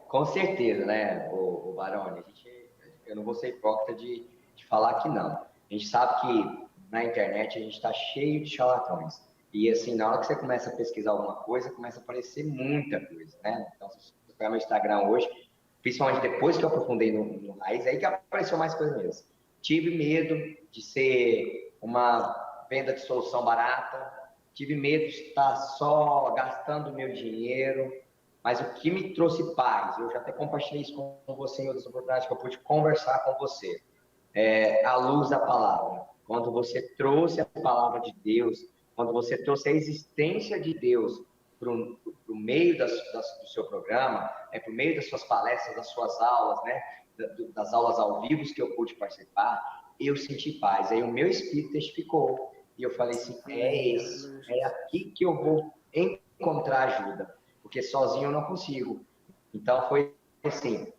Com certeza, né, o Baroni? Eu não vou ser hipócrita de falar que não. A gente sabe que na internet a gente está cheio de charlatões. E assim, na hora que você começa a pesquisar alguma coisa, começa a aparecer muita coisa, né? Então, se você pegar meu Instagram hoje, principalmente depois que eu aprofundei no Raiz, aí que apareceu mais coisa mesmo. Tive medo de ser uma venda de solução barata, tive medo de estar só gastando meu dinheiro, mas o que me trouxe paz, eu já até compartilhei isso com você em outras oportunidades que eu pude conversar com você, a luz da palavra. Quando você trouxe a palavra de Deus, quando você trouxe a existência de Deus para o meio do seu programa, por meio das suas palestras, das suas aulas, né, das aulas ao vivo que eu pude participar, eu senti paz. Aí o meu espírito testificou. E eu falei assim, é aqui que eu vou encontrar ajuda. Porque sozinho eu não consigo. Então foi assim,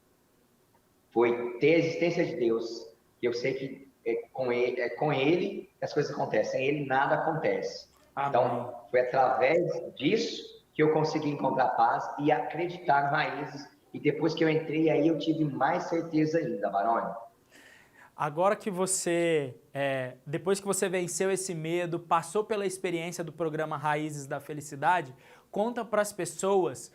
foi ter a existência de Deus, que eu sei que com ele que as coisas acontecem, sem ele nada acontece. Amém. Então foi através disso que eu consegui encontrar paz e acreditar em Raízes, e depois que eu entrei aí eu tive mais certeza ainda, Baroni. Agora que você, depois que você venceu esse medo, passou pela experiência do programa Raízes da Felicidade, conta para as pessoas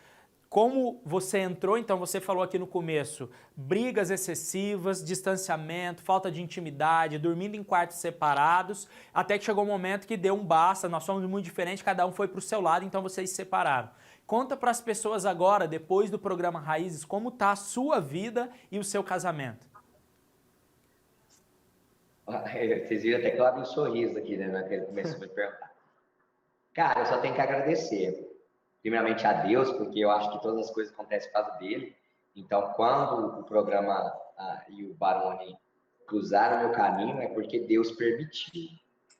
como você entrou. Então você falou aqui no começo, brigas excessivas, distanciamento, falta de intimidade, dormindo em quartos separados, até que chegou um momento que deu um basta, nós somos muito diferentes, cada um foi para o seu lado, então vocês se separaram. Conta para as pessoas agora, depois do programa Raízes, como está a sua vida e o seu casamento. Vocês viram até que eu abri um sorriso aqui, né, naquele começo de perguntar. Cara, eu só tenho que agradecer, primeiramente a Deus, porque eu acho que todas as coisas acontecem por causa dele. Então, quando o programa e o Baroni cruzaram o meu caminho, é porque Deus permitiu.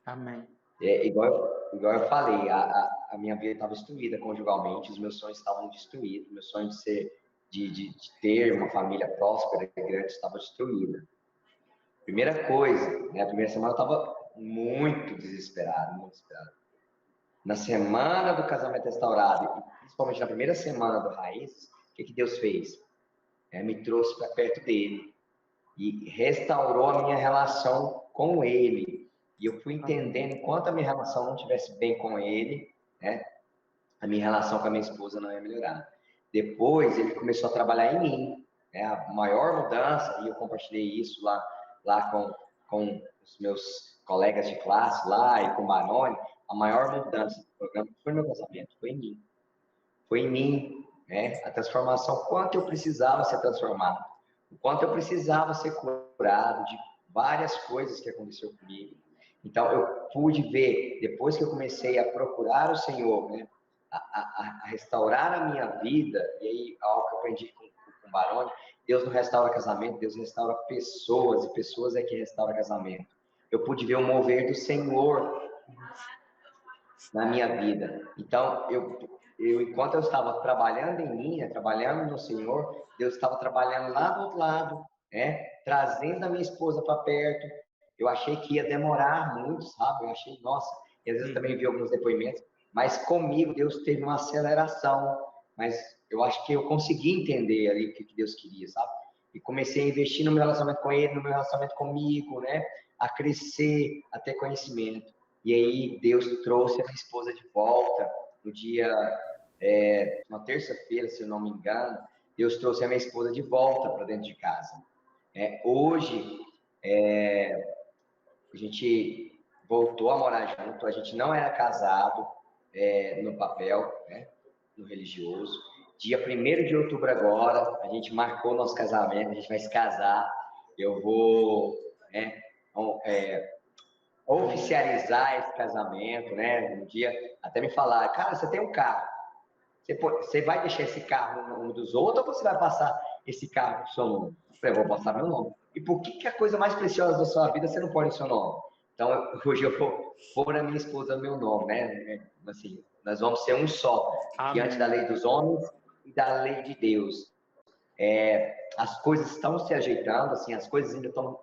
Amém. Igual eu falei, a minha vida estava destruída conjugalmente, os meus sonhos estavam destruídos, meu sonho de ter uma família próspera e grande estava destruída. Primeira coisa, né, a primeira semana eu estava muito desesperado, muito desesperado. Na semana do casamento restaurado, e principalmente na primeira semana do Raiz, o que Deus fez? Me trouxe para perto dele e restaurou a minha relação com ele. E eu fui entendendo, enquanto a minha relação não estivesse bem com ele, né, a minha relação com a minha esposa não ia melhorar. Depois ele começou a trabalhar em mim, né, a maior mudança, e eu compartilhei isso lá com os meus colegas de classe lá e com o Baroni, a maior mudança do programa foi no meu casamento, foi em mim. Foi em mim, né? A transformação, o quanto eu precisava ser transformado, o quanto eu precisava ser curado de várias coisas que aconteceu comigo. Então, eu pude ver, depois que eu comecei a procurar o Senhor, né? A restaurar a minha vida, e aí algo que eu aprendi com o Baroni, Deus não restaura casamento, Deus restaura pessoas, e pessoas é que restaura casamento. Eu pude ver o mover do Senhor na minha vida. Então, enquanto eu estava trabalhando em mim, trabalhando no Senhor, Deus estava trabalhando lá do outro lado, né? Trazendo a minha esposa para perto. Eu achei que ia demorar muito, sabe? Eu achei, nossa, e às vezes também vi alguns depoimentos, mas comigo Deus teve uma aceleração. mas eu acho que eu consegui entender ali o que Deus queria, sabe? E comecei a investir no meu relacionamento com ele, no meu relacionamento comigo, né? A crescer, a ter conhecimento. E aí Deus trouxe a minha esposa de volta no dia, uma terça-feira, se eu não me engano. Deus trouxe a minha esposa de volta para dentro de casa. Hoje, a gente voltou a morar junto, a gente não era casado no papel, né, no religioso. Dia 1º de outubro agora, a gente marcou nosso casamento, a gente vai se casar. Eu vou oficializar esse casamento, né? Um dia até me falar, cara, você tem um carro, você vai deixar esse carro no nome dos outros ou você vai passar esse carro com o seu nome? Eu falei, vou passar meu nome. E por que a coisa mais preciosa da sua vida você não põe o seu nome? Então, hoje eu vou pôr a minha esposa meu nome, né? Assim, nós vamos ser um só, diante da lei dos homens e da lei de Deus. As coisas estão se ajeitando, assim, as coisas ainda estão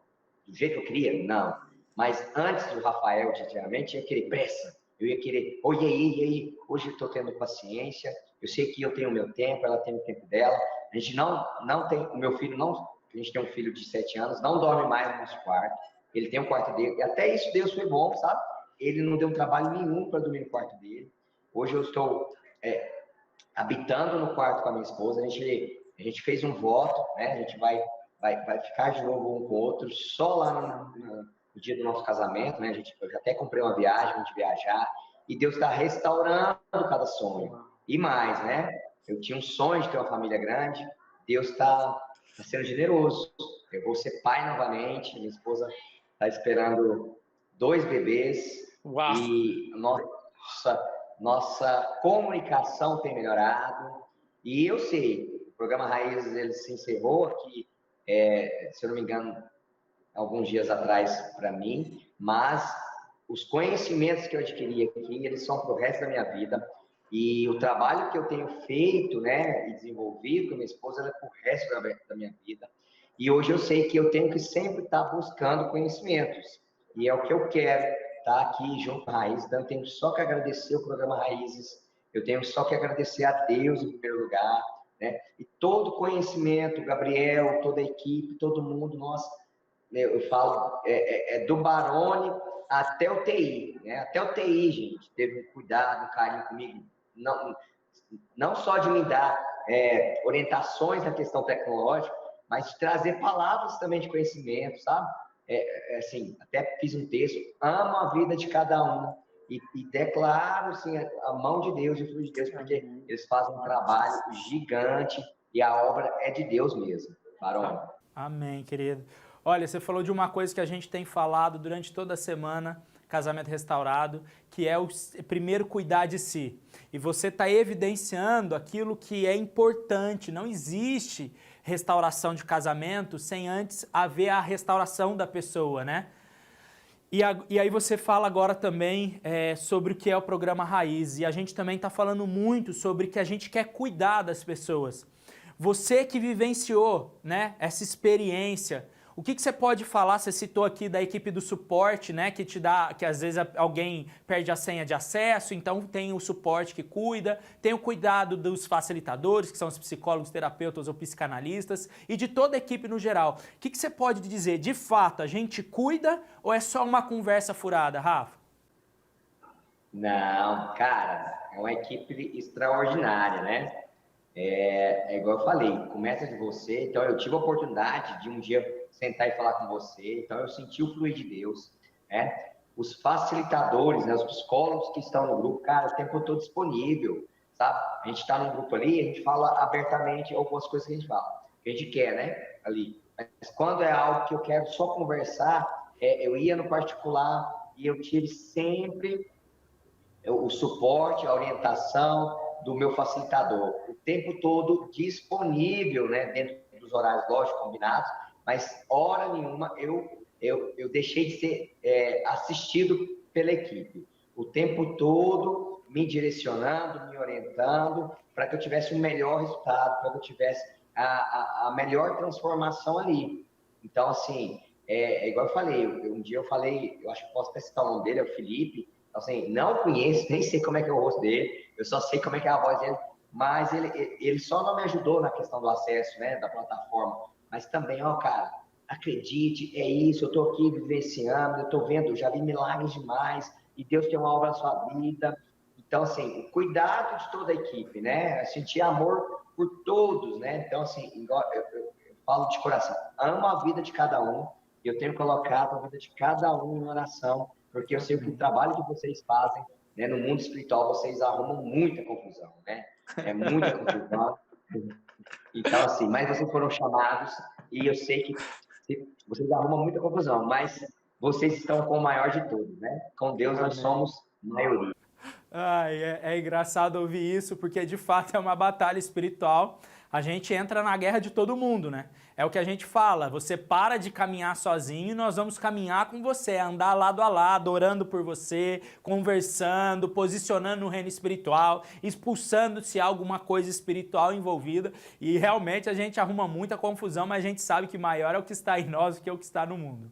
do jeito que eu queria? Não. Mas antes do Rafael, antigamente, eu ia querer pressa. Eu ia querer, e aí? Hoje eu estou tendo paciência, eu sei que eu tenho o meu tempo, ela tem o tempo dela. A gente não tem, o meu filho não, a gente tem um filho de 7 anos, não dorme mais no nosso quarto. Ele tem um quarto dele, e até isso Deus foi bom, sabe? Ele não deu trabalho nenhum para dormir no quarto dele. Hoje eu estou habitando no quarto com a minha esposa, a gente fez um voto, né? A gente vai ficar de novo um com o outro, só lá no dia do nosso casamento, né? Eu já até comprei uma viagem, a gente viajar, e Deus está restaurando cada sonho. E mais, né? Eu tinha um sonho de ter uma família grande, Deus está sendo generoso. Eu vou ser pai novamente, minha esposa está esperando 2 bebês. Uau. E nossa comunicação tem melhorado. E eu sei, o programa Raízes ele se encerrou aqui, se eu não me engano, alguns dias atrás para mim, mas os conhecimentos que eu adquiri aqui, eles são para o resto da minha vida. E o trabalho que eu tenho feito, né, e desenvolvido com minha esposa, é para o resto da minha vida. E hoje eu sei que eu tenho que sempre estar buscando conhecimentos. E é o que eu quero, estar aqui junto com a Raízes. Então, eu tenho só que agradecer o programa Raízes, eu tenho só que agradecer a Deus em primeiro lugar, né? E todo conhecimento, Gabriel, toda a equipe, todo mundo, nós, eu falo, do Barone até o TI, né? Até o TI, gente, teve um cuidado, um carinho comigo, não só de me dar orientações na questão tecnológica, mas de trazer palavras também de conhecimento, sabe? Assim, até fiz um texto, amo a vida de cada um, e declaro, assim, a mão de Deus, o Filho de Deus, porque eles fazem um trabalho gigante, e a obra é de Deus mesmo, Barone. Amém, querido. Olha, você falou de uma coisa que a gente tem falado durante toda a semana, Casamento Restaurado, que é o primeiro cuidar de si. E você está evidenciando aquilo que é importante. Não existe restauração de casamento sem antes haver a restauração da pessoa, né? E aí você fala agora também sobre o que é o programa Raiz. E a gente também está falando muito sobre que a gente quer cuidar das pessoas. Você que vivenciou, né, essa experiência, o que você pode falar? Você citou aqui da equipe do suporte, né, que te dá, que às vezes alguém perde a senha de acesso, então tem o suporte que cuida, tem o cuidado dos facilitadores, que são os psicólogos, terapeutas ou psicanalistas, e de toda a equipe no geral. O que você pode dizer? De fato, a gente cuida ou é só uma conversa furada, Rafa? Não, cara, é uma equipe extraordinária, né? Igual eu falei, começa de você. Então, eu tive a oportunidade de um dia sentar e falar com você. Então, eu senti o fluir de Deus, né? Os facilitadores, né? Os psicólogos que estão no grupo, cara, o tempo todo disponível, sabe? A gente está no grupo ali, a gente fala abertamente algumas coisas que a gente fala, que a gente quer, né? Ali. Mas quando é algo que eu quero só conversar, eu ia no particular e eu tive sempre o suporte, a orientação do meu facilitador, o tempo todo disponível, né, dentro dos horários, lógico, combinados, mas hora nenhuma eu deixei de ser assistido pela equipe. O tempo todo me direcionando, me orientando, para que eu tivesse um melhor resultado, para que eu tivesse a melhor transformação ali. Então, assim, igual eu falei, um dia eu falei, eu acho que posso até citar o nome dele, é o Felipe. Então, assim, não conheço, nem sei como é que é o rosto dele, eu só sei como é que é a voz dele. mas ele só não me ajudou na questão do acesso, né, da plataforma, mas também, ó, cara, acredite, é isso, eu tô aqui vivenciando, eu tô vendo, eu já vi milagres demais, e Deus tem uma obra na sua vida. Então, assim, o cuidado de toda a equipe, né, sentir amor por todos, né, então, assim, igual eu falo de coração, amo a vida de cada um, e eu tenho colocado a vida de cada um em oração, porque eu sei que o trabalho que vocês fazem, né, no mundo espiritual, vocês arrumam muita confusão, né? É muita confusão. Então, assim, mas vocês foram chamados, e eu sei que vocês arrumam muita confusão, mas vocês estão com o maior de todos, né? Com Deus nós somos maioria. Ai, é engraçado ouvir isso, porque de fato é uma batalha espiritual. A gente entra na guerra de todo mundo, né? É o que a gente fala, você para de caminhar sozinho e nós vamos caminhar com você, andar lado a lado, orando por você, conversando, posicionando no reino espiritual, expulsando se há alguma coisa espiritual envolvida. E realmente a gente arruma muita confusão, mas a gente sabe que maior é o que está em nós do que o que está no mundo.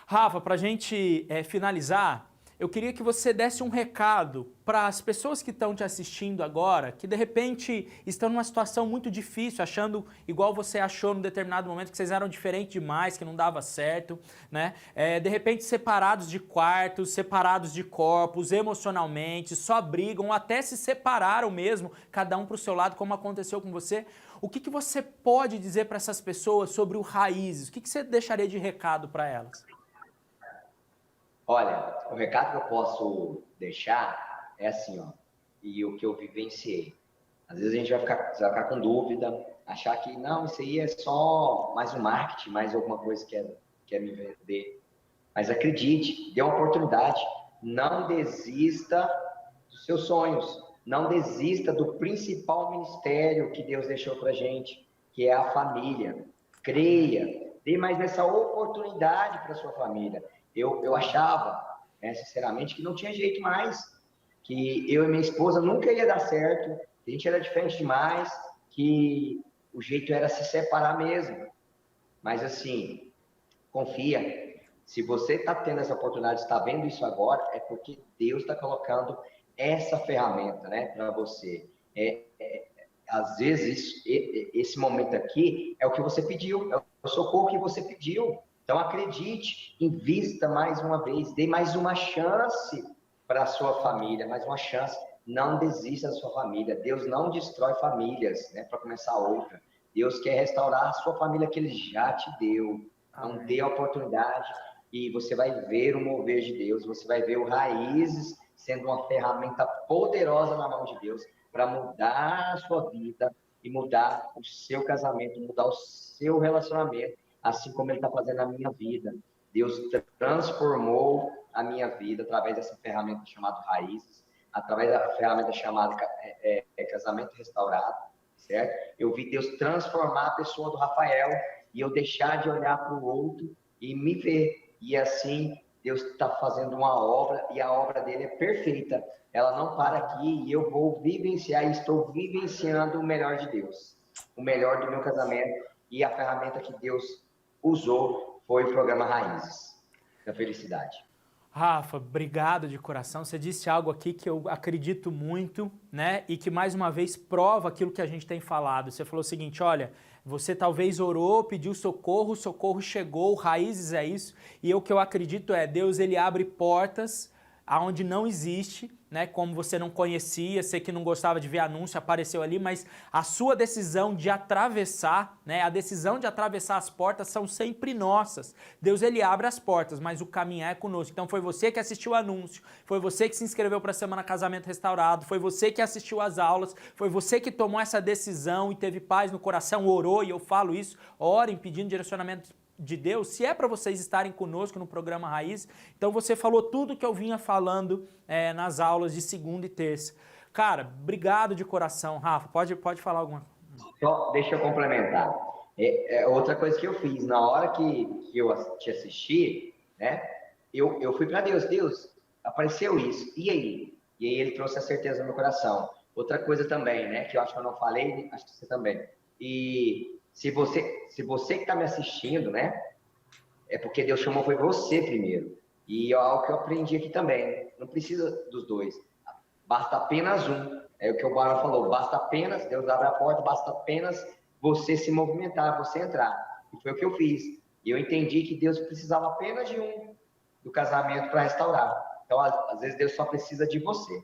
Rafa, para a gente finalizar, eu queria que você desse um recado para as pessoas que estão te assistindo agora, que de repente estão numa situação muito difícil, achando igual você achou num determinado momento, que vocês eram diferentes demais, que não dava certo, né? De repente separados de quartos, separados de corpos, emocionalmente, só brigam, ou até se separaram mesmo, cada um para o seu lado, como aconteceu com você. O que você pode dizer para essas pessoas sobre o Raízes? O que você deixaria de recado para elas? Olha, o recado que eu posso deixar é assim, ó, e o que eu vivenciei. Às vezes a gente você vai ficar com dúvida, achar que não, isso aí é só mais um marketing, mais alguma coisa que quer me vender. Mas acredite, dê uma oportunidade. Não desista dos seus sonhos. Não desista do principal ministério que Deus deixou pra gente, que é a família. Creia, dê mais essa oportunidade para sua família. Eu achava, né, sinceramente, que não tinha jeito mais, que eu e minha esposa nunca ia dar certo, que a gente era diferente demais, que o jeito era se separar mesmo. Mas assim, confia. Se você está tendo essa oportunidade, está vendo isso agora, é porque Deus está colocando essa ferramenta, né, para você. Às vezes, esse momento aqui é o que você pediu, é o socorro que você pediu. Então, acredite, invista mais uma vez, dê mais uma chance para a sua família, mais uma chance. Não desista da sua família. Deus não destrói famílias, né, para começar outra. Deus quer restaurar a sua família que Ele já te deu. Então, dê a oportunidade e você vai ver o mover de Deus, você vai ver o Raízes sendo uma ferramenta poderosa na mão de Deus para mudar a sua vida e mudar o seu casamento, mudar o seu relacionamento, assim como Ele está fazendo na minha vida. Deus transformou a minha vida através dessa ferramenta chamada Raízes, através da ferramenta chamada Casamento Restaurado, certo? Eu vi Deus transformar a pessoa do Rafael e eu deixar de olhar para o outro e me ver. E assim, Deus está fazendo uma obra e a obra dele é perfeita. Ela não para aqui e eu vou vivenciar e estou vivenciando o melhor de Deus. O melhor do meu casamento e a ferramenta que Deus usou foi o programa Raízes da Felicidade. Rafa, obrigado de coração. Você disse algo aqui que eu acredito muito, né? E que mais uma vez prova aquilo que a gente tem falado. Você falou o seguinte, olha, você talvez orou, pediu socorro, o socorro chegou, Raízes é isso. E o que eu acredito é, Deus ele abre portas aonde não existe, né? Como você não conhecia, sei que não gostava de ver anúncio, apareceu ali, mas a sua decisão de atravessar, né? A decisão de atravessar as portas são sempre nossas. Deus ele abre as portas, mas o caminhar é conosco. Então foi você que assistiu o anúncio, foi você que se inscreveu para a Semana Casamento Restaurado, foi você que assistiu às aulas, foi você que tomou essa decisão e teve paz no coração, orou, e eu falo isso, orem pedindo direcionamento de Deus, se é para vocês estarem conosco no programa Raiz, então você falou tudo que eu vinha falando nas aulas de segunda e terça. Cara, obrigado de coração, Rafa, pode falar alguma coisa. Só deixa eu complementar. Outra coisa que eu fiz, na hora que eu te assisti, né, eu fui para Deus, apareceu isso, e aí? E aí ele trouxe a certeza no meu coração. Outra coisa também, né, que eu acho que eu não falei, acho que você também. E se você que está me assistindo, né, é porque Deus chamou foi você primeiro. E é algo que eu aprendi aqui também, não precisa dos dois, basta apenas um. É o que o Barão falou, basta apenas, Deus abre a porta, basta apenas você se movimentar, você entrar. E foi o que eu fiz. E eu entendi que Deus precisava apenas de um do casamento para restaurar. Então, às vezes, Deus só precisa de você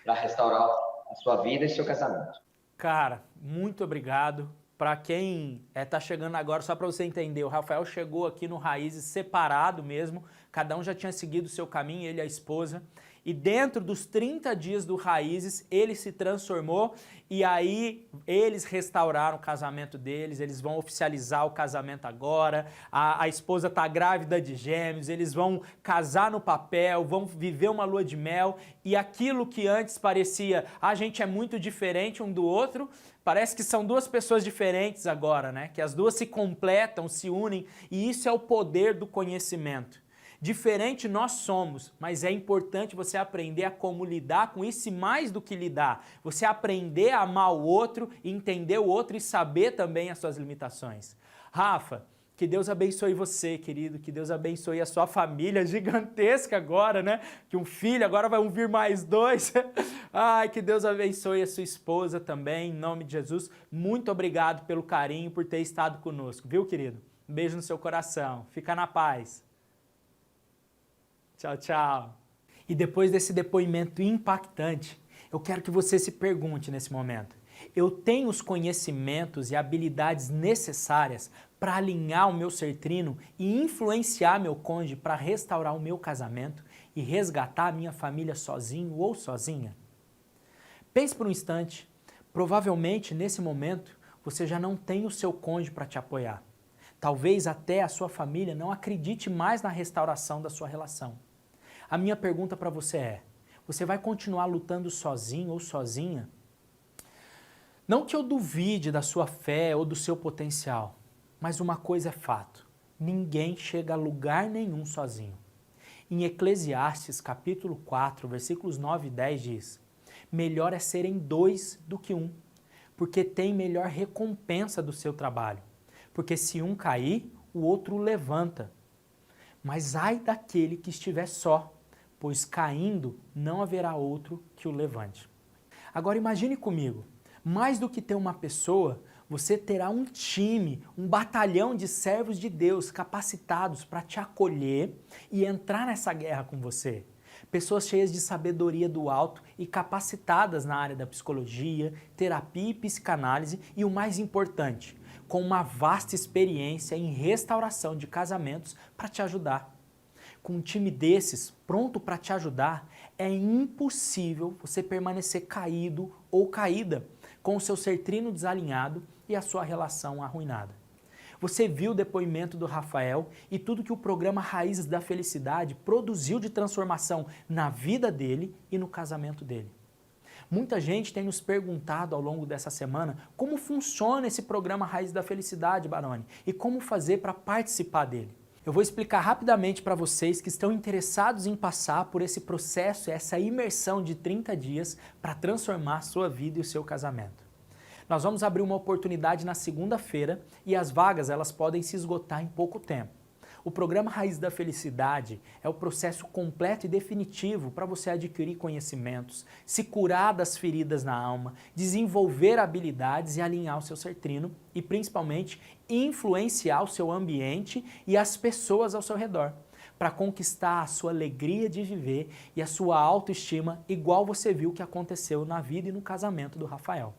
para restaurar a sua vida e seu casamento. Cara, muito obrigado. Para quem está chegando agora, só para você entender, o Rafael chegou aqui no Raízes separado mesmo, cada um já tinha seguido o seu caminho, ele e a esposa, e dentro dos 30 dias do Raízes, ele se transformou e aí eles restauraram o casamento deles, eles vão oficializar o casamento agora, a esposa está grávida de gêmeos, eles vão casar no papel, vão viver uma lua de mel e aquilo que antes parecia, a gente é muito diferente um do outro, parece que são duas pessoas diferentes agora, né? Que as duas se completam, se unem e isso é o poder do conhecimento. Diferente nós somos, mas é importante você aprender a como lidar com isso e mais do que lidar, você aprender a amar o outro, entender o outro e saber também as suas limitações. Rafa, que Deus abençoe você, querido, que Deus abençoe a sua família gigantesca agora, né? Que um filho, agora vai vir mais 2. Ai, que Deus abençoe a sua esposa também, em nome de Jesus. Muito obrigado pelo carinho, por ter estado conosco, viu, querido? Um beijo no seu coração. Fica na paz. Tchau, tchau. E depois desse depoimento impactante, eu quero que você se pergunte nesse momento. Eu tenho os conhecimentos e habilidades necessárias para alinhar o meu ser trino e influenciar meu cônjuge para restaurar o meu casamento e resgatar a minha família sozinho ou sozinha? Pense por um instante. Provavelmente, nesse momento, você já não tem o seu cônjuge para te apoiar. Talvez até a sua família não acredite mais na restauração da sua relação. A minha pergunta para você é, você vai continuar lutando sozinho ou sozinha? Não que eu duvide da sua fé ou do seu potencial, mas uma coisa é fato, ninguém chega a lugar nenhum sozinho. Em Eclesiastes capítulo 4, versículos 9 e 10 diz, melhor é serem 2 do que 1, porque tem melhor recompensa do seu trabalho, porque se um cair, o outro o levanta. Mas ai daquele que estiver só, pois caindo não haverá outro que o levante. Agora imagine comigo, mais do que ter uma pessoa, você terá um time, um batalhão de servos de Deus capacitados para te acolher e entrar nessa guerra com você. Pessoas cheias de sabedoria do alto e capacitadas na área da psicologia, terapia e psicanálise e o mais importante, com uma vasta experiência em restauração de casamentos para te ajudar. Com um time desses, pronto para te ajudar, é impossível você permanecer caído ou caída, com o seu ser trino desalinhado e a sua relação arruinada. Você viu o depoimento do Rafael e tudo que o programa Raízes da Felicidade produziu de transformação na vida dele e no casamento dele. Muita gente tem nos perguntado ao longo dessa semana como funciona esse programa Raízes da Felicidade, Baroni, e como fazer para participar dele. Eu vou explicar rapidamente para vocês que estão interessados em passar por esse processo, essa imersão de 30 dias para transformar a sua vida e o seu casamento. Nós vamos abrir uma oportunidade na segunda-feira e as vagas elas podem se esgotar em pouco tempo. O programa Raiz da Felicidade é o processo completo e definitivo para você adquirir conhecimentos, se curar das feridas na alma, desenvolver habilidades e alinhar o seu ser trino e, principalmente, influenciar o seu ambiente e as pessoas ao seu redor, para conquistar a sua alegria de viver e a sua autoestima, igual você viu que aconteceu na vida e no casamento do Rafael.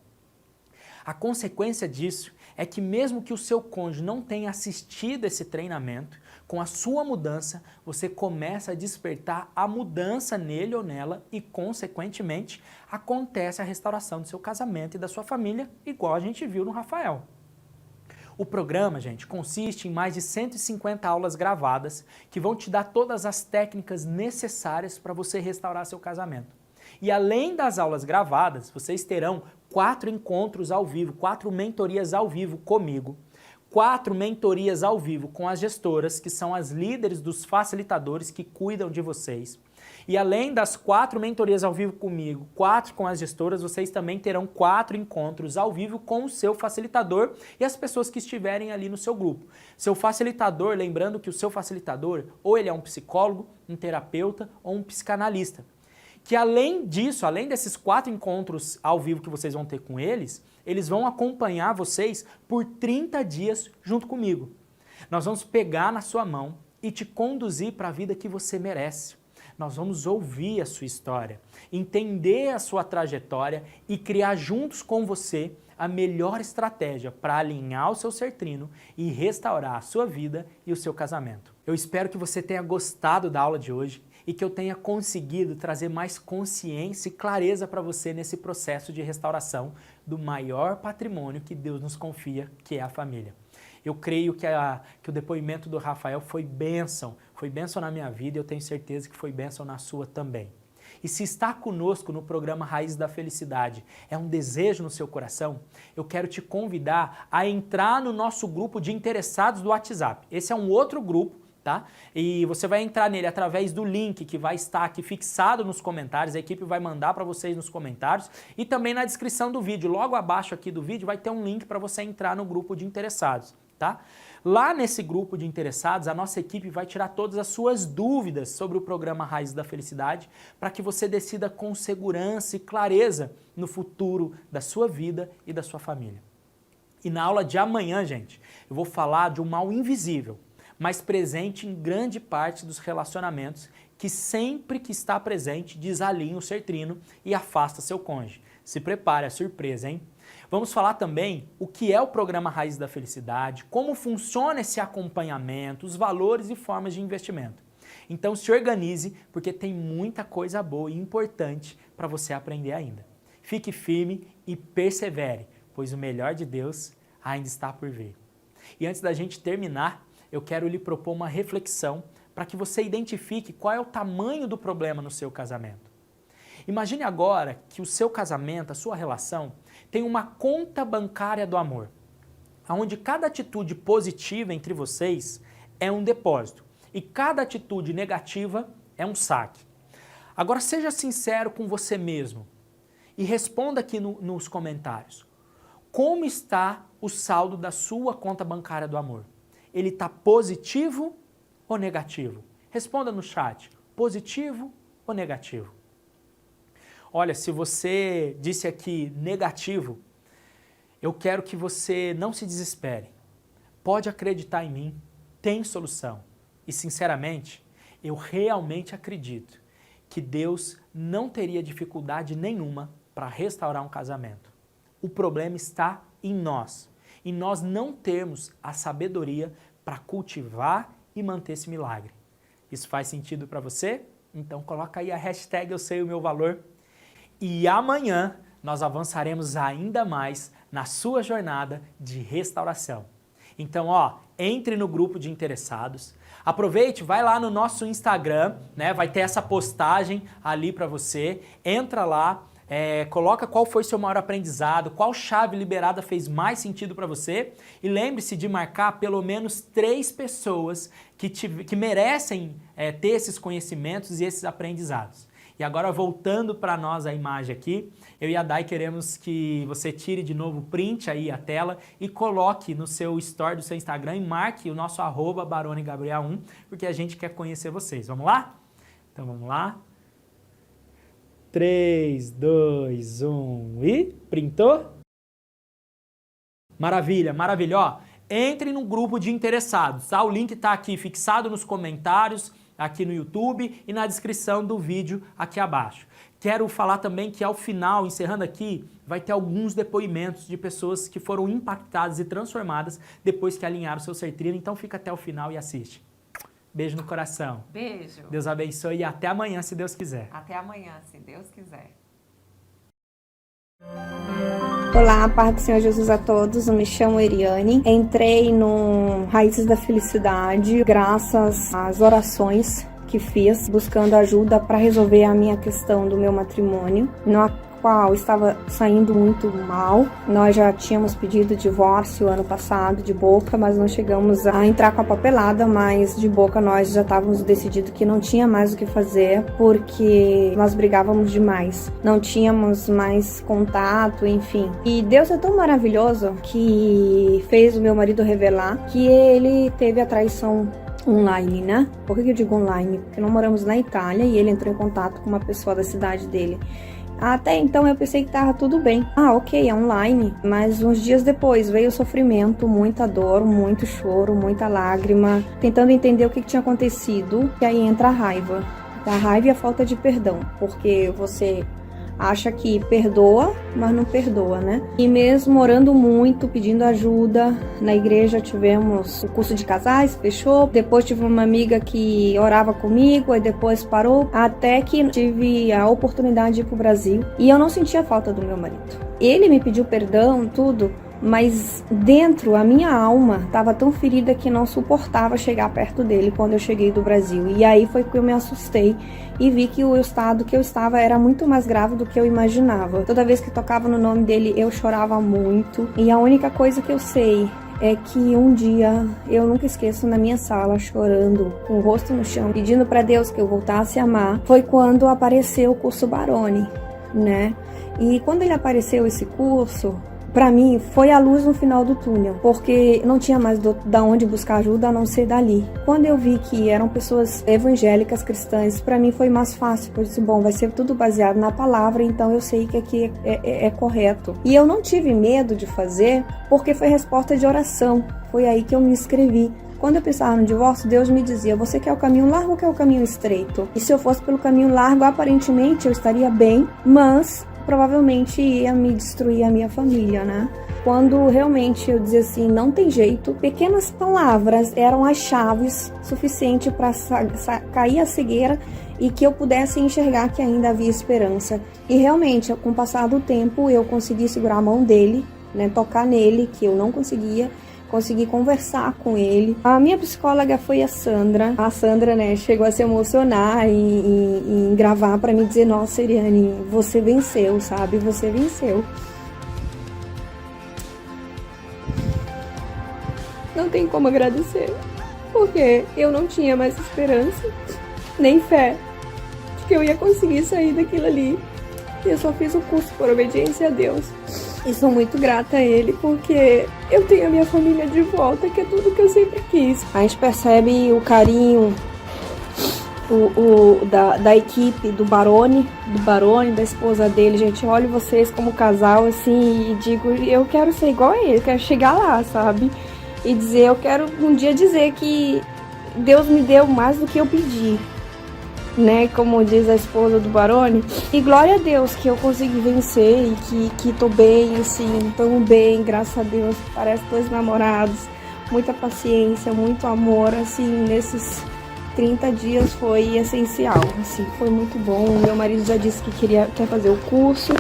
A consequência disso é que mesmo que o seu cônjuge não tenha assistido esse treinamento, com a sua mudança, você começa a despertar a mudança nele ou nela e, consequentemente, acontece a restauração do seu casamento e da sua família, igual a gente viu no Rafael. O programa, gente, consiste em mais de 150 aulas gravadas que vão te dar todas as técnicas necessárias para você restaurar seu casamento. E além das aulas gravadas, vocês terão 4 encontros ao vivo, 4 mentorias ao vivo comigo, 4 mentorias ao vivo com as gestoras, que são as líderes dos facilitadores que cuidam de vocês. E além das 4 mentorias ao vivo comigo, 4 com as gestoras, vocês também terão 4 encontros ao vivo com o seu facilitador e as pessoas que estiverem ali no seu grupo. Seu facilitador, lembrando que o seu facilitador, ou ele é um psicólogo, um terapeuta ou um psicanalista. que além disso, além desses 4 encontros ao vivo que vocês vão ter com eles vão acompanhar vocês por 30 dias junto comigo. Nós vamos pegar na sua mão e te conduzir para a vida que você merece. Nós vamos ouvir a sua história, entender a sua trajetória e criar juntos com você a melhor estratégia para alinhar o seu ser trino e restaurar a sua vida e o seu casamento. Eu espero que você tenha gostado da aula de hoje e que eu tenha conseguido trazer mais consciência e clareza para você nesse processo de restauração do maior patrimônio que Deus nos confia, que é a família. Eu creio que o depoimento do Rafael foi bênção na minha vida e eu tenho certeza que foi bênção na sua também. E se está conosco no programa Raízes da Felicidade é um desejo no seu coração, eu quero te convidar a entrar no nosso grupo de interessados do WhatsApp. Esse é um outro grupo, tá? E você vai entrar nele através do link que vai estar aqui fixado nos comentários, a equipe vai mandar para vocês nos comentários e também na descrição do vídeo. Logo abaixo aqui do vídeo vai ter um link para você entrar no grupo de interessados, tá? Lá nesse grupo de interessados, a nossa equipe vai tirar todas as suas dúvidas sobre o programa Raízes da Felicidade para que você decida com segurança e clareza no futuro da sua vida e da sua família. E na aula de amanhã, gente, eu vou falar de um mal invisível, mas presente em grande parte dos relacionamentos, que sempre que está presente desalinha o ser trino e afasta seu cônjuge. Se prepare, é surpresa, hein? Vamos falar também o que é o programa Raízes da Felicidade, como funciona esse acompanhamento, os valores e formas de investimento. Então se organize, porque tem muita coisa boa e importante para você aprender ainda. Fique firme e persevere, pois o melhor de Deus ainda está por vir. E antes da gente terminar, eu quero lhe propor uma reflexão para que você identifique qual é o tamanho do problema no seu casamento. Imagine agora que o seu casamento, a sua relação, tem uma conta bancária do amor, onde cada atitude positiva entre vocês é um depósito e cada atitude negativa é um saque. Agora seja sincero com você mesmo e responda aqui nos comentários. Como está o saldo da sua conta bancária do amor? Ele está positivo ou negativo? Responda no chat, positivo ou negativo? Olha, se você disse aqui negativo, eu quero que você não se desespere. Pode acreditar em mim, tem solução. E sinceramente, eu realmente acredito que Deus não teria dificuldade nenhuma para restaurar um casamento. O problema está em nós não termos a sabedoria para cultivar e manter esse milagre. Isso faz sentido para você? Então coloca aí a hashtag Eu Sei o Meu Valor. E amanhã nós avançaremos ainda mais na sua jornada de restauração. Então, entre no grupo de interessados, aproveite, vai lá no nosso Instagram, né? Vai ter essa postagem ali para você, entra lá, coloca qual foi seu maior aprendizado, qual chave liberada fez mais sentido para você e lembre-se de marcar pelo menos 3 pessoas que merecem ter esses conhecimentos e esses aprendizados. E agora voltando para nós a imagem aqui, eu e a Dai queremos que você tire de novo print aí a tela e coloque no seu story do seu Instagram e marque o nosso @BaroniGabriel1, porque a gente quer conhecer vocês. Vamos lá? Então vamos lá. 3, 2, 1 e printou? Maravilha, maravilha. Entre no grupo de interessados, tá? O link está aqui fixado nos comentários, aqui no YouTube e na descrição do vídeo aqui abaixo. Quero falar também que ao final, encerrando aqui, vai ter alguns depoimentos de pessoas que foram impactadas e transformadas depois que alinharam o seu ser trino, então fica até o final e assiste. Beijo no coração. Beijo. Deus abençoe e até amanhã, se Deus quiser. Até amanhã, se Deus quiser. Olá, paz do Senhor Jesus a todos, eu me chamo Eriane, entrei no Raízes da Felicidade graças às orações que fiz, buscando ajuda para resolver a minha questão do meu matrimônio, na qual estava saindo muito mal. Nós já tínhamos pedido divórcio ano passado de boca, mas não chegamos a entrar com a papelada, mas de boca nós já estávamos decididos que não tinha mais o que fazer, porque nós brigávamos demais, não tínhamos mais contato, enfim. E Deus é tão maravilhoso que fez o meu marido revelar que ele teve a traição online, né? Por que eu digo online? Porque nós moramos na Itália e ele entrou em contato com uma pessoa da cidade dele. Até então eu pensei que tava tudo bem. Ok, é online. Mas uns dias depois veio o sofrimento, muita dor, muito choro, muita lágrima, tentando entender o que tinha acontecido. E aí entra a raiva. A raiva e a falta de perdão, porque você acha que perdoa, mas não perdoa, né? E mesmo orando muito, pedindo ajuda, na igreja tivemos o curso de casais, fechou. Depois tive uma amiga que orava comigo, aí depois parou. Até que tive a oportunidade de ir pro Brasil. E eu não sentia falta do meu marido. Ele me pediu perdão, tudo, mas dentro, a minha alma estava tão ferida que não suportava chegar perto dele quando eu cheguei do Brasil. E aí foi que eu me assustei e vi que o estado que eu estava era muito mais grave do que eu imaginava. Toda vez que tocava no nome dele, eu chorava muito. E a única coisa que eu sei é que um dia, eu nunca esqueço, na minha sala, chorando, com o rosto no chão, pedindo para Deus que eu voltasse a amar, foi quando apareceu o curso Baroni, né? E quando ele apareceu, esse curso, para mim, foi a luz no final do túnel, porque não tinha mais da onde buscar ajuda a não ser dali. Quando eu vi que eram pessoas evangélicas, cristãs, para mim foi mais fácil. Eu disse, bom, vai ser tudo baseado na palavra, então eu sei que aqui é correto. E eu não tive medo de fazer, porque foi resposta de oração. Foi aí que eu me inscrevi. Quando eu pensava no divórcio, Deus me dizia, você quer o caminho largo ou quer o caminho estreito? E se eu fosse pelo caminho largo, aparentemente eu estaria bem, mas provavelmente ia me destruir a minha família, né? Quando realmente eu dizia assim, não tem jeito, pequenas palavras eram as chaves suficientes para cair a cegueira e que eu pudesse enxergar que ainda havia esperança. E realmente, com o passar do tempo, eu consegui segurar a mão dele, né, tocar nele, que eu não conseguia, consegui conversar com ele. A minha psicóloga foi a Sandra. A Sandra, né, chegou a se emocionar em gravar para me dizer, nossa, Eriane, você venceu, sabe? Você venceu. Não tem como agradecer, porque eu não tinha mais esperança, nem fé, de que eu ia conseguir sair daquilo ali. Eu só fiz o curso por obediência a Deus. E sou muito grata a ele, porque eu tenho a minha família de volta, que é tudo que eu sempre quis. A gente percebe o carinho da equipe do Baroni, da esposa dele. Gente, olho vocês como casal, assim, e digo, eu quero ser igual a ele, eu quero chegar lá, sabe? E dizer, eu quero um dia dizer que Deus me deu mais do que eu pedi, né, como diz a esposa do Baroni. E glória a Deus que eu consegui vencer e que tô bem, assim, tamo bem, graças a Deus. Parece 2 namorados, muita paciência, muito amor, assim, nesses 30 dias foi essencial, assim, foi muito bom. Meu marido já disse que quer fazer o curso,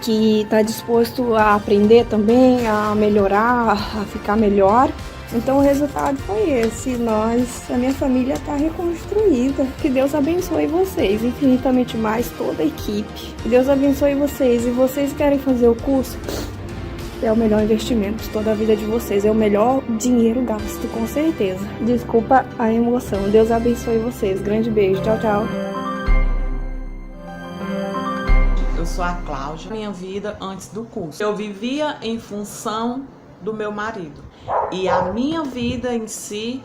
que tá disposto a aprender também, a melhorar, a ficar melhor. Então o resultado foi esse, a minha família está reconstruída. Que Deus abençoe vocês, infinitamente mais toda a equipe. Que Deus abençoe vocês. E vocês querem fazer o curso? É o melhor investimento de toda a vida de vocês, é o melhor dinheiro gasto, com certeza. Desculpa a emoção, Deus abençoe vocês. Grande beijo, tchau, tchau. Eu sou a Cláudia. Minha vida antes do curso, eu vivia em função do meu marido. E a minha vida em si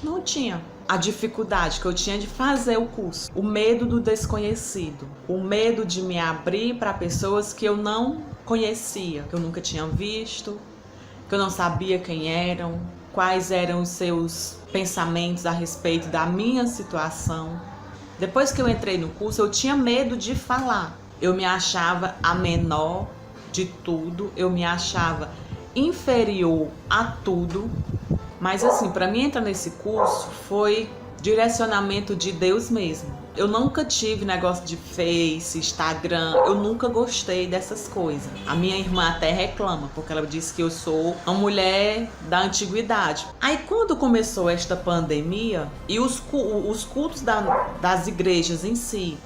não tinha a dificuldade que eu tinha de fazer o curso. O medo do desconhecido, o medo de me abrir para pessoas que eu não conhecia, que eu nunca tinha visto, que eu não sabia quem eram, quais eram os seus pensamentos a respeito da minha situação. Depois que eu entrei no curso, eu tinha medo de falar. Eu me achava a menor de tudo, eu me achava inferior a tudo, mas assim, para mim entrar nesse curso foi direcionamento de Deus mesmo. Eu nunca tive negócio de Face, Instagram, eu nunca gostei dessas coisas. A minha irmã até reclama, porque ela disse que eu sou uma mulher da antiguidade. Aí quando começou esta pandemia e os cultos das igrejas em si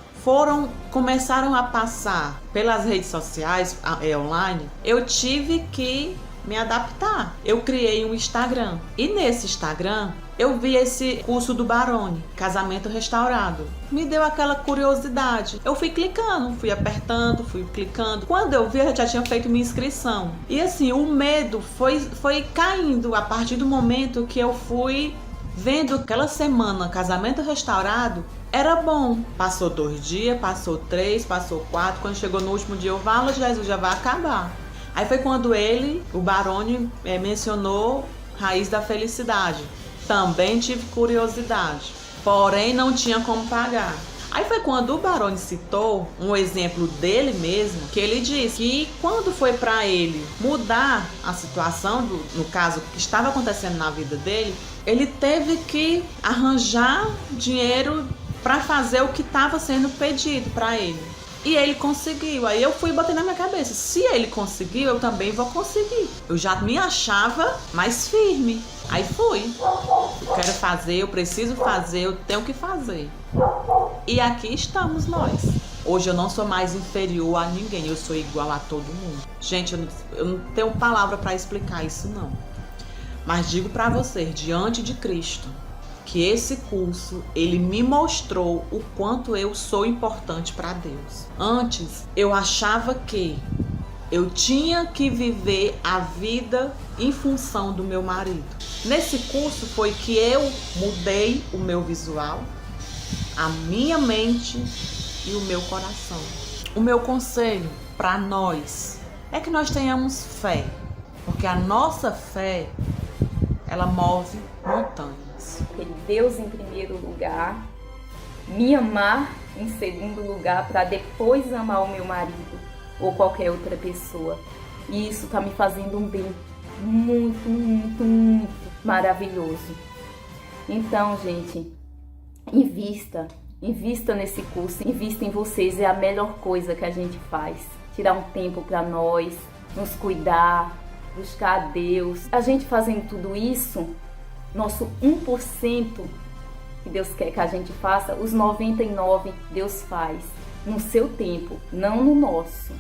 começaram a passar pelas redes sociais online, eu tive que me adaptar. Eu criei um Instagram e nesse Instagram eu vi esse curso do Barone, Casamento Restaurado. Me deu aquela curiosidade. Eu fui clicando, fui apertando, fui clicando. Quando eu vi, eu já tinha feito minha inscrição. E assim, o medo foi caindo a partir do momento que eu fui vendo aquela semana Casamento Restaurado. Era bom. Passou 2 dias, passou 3, passou 4. Quando chegou no último dia, eu falo, Jesus, já vai acabar. Aí foi quando o Barone, mencionou Raiz da Felicidade. Também tive curiosidade, porém não tinha como pagar. Aí foi quando o Barone citou um exemplo dele mesmo, que ele disse que quando foi para ele mudar a situação, no caso que estava acontecendo na vida dele, ele teve que arranjar dinheiro para fazer o que estava sendo pedido para ele. E ele conseguiu. Aí eu fui e botei na minha cabeça, se ele conseguiu, eu também vou conseguir. Eu já me achava mais firme. Aí fui. Eu quero fazer, eu preciso fazer, eu tenho que fazer. E aqui estamos nós. Hoje eu não sou mais inferior a ninguém, eu sou igual a todo mundo. Gente, eu não tenho palavra para explicar isso não. Mas digo para vocês, diante de Cristo, que esse curso, ele me mostrou o quanto eu sou importante para Deus. Antes, eu achava que eu tinha que viver a vida em função do meu marido. Nesse curso foi que eu mudei o meu visual, a minha mente e o meu coração. O meu conselho para nós é que nós tenhamos fé, porque a nossa fé, ela move montanhas. Deus em primeiro lugar, me amar em segundo lugar, para depois amar o meu marido ou qualquer outra pessoa. E isso tá me fazendo um bem muito, muito, muito maravilhoso. Então, gente, invista nesse curso, invista em vocês, é a melhor coisa que a gente faz. Tirar um tempo para nós, nos cuidar, buscar a Deus. A gente fazendo tudo isso, nosso 1% que Deus quer que a gente faça, os 99% Deus faz no seu tempo, não no nosso.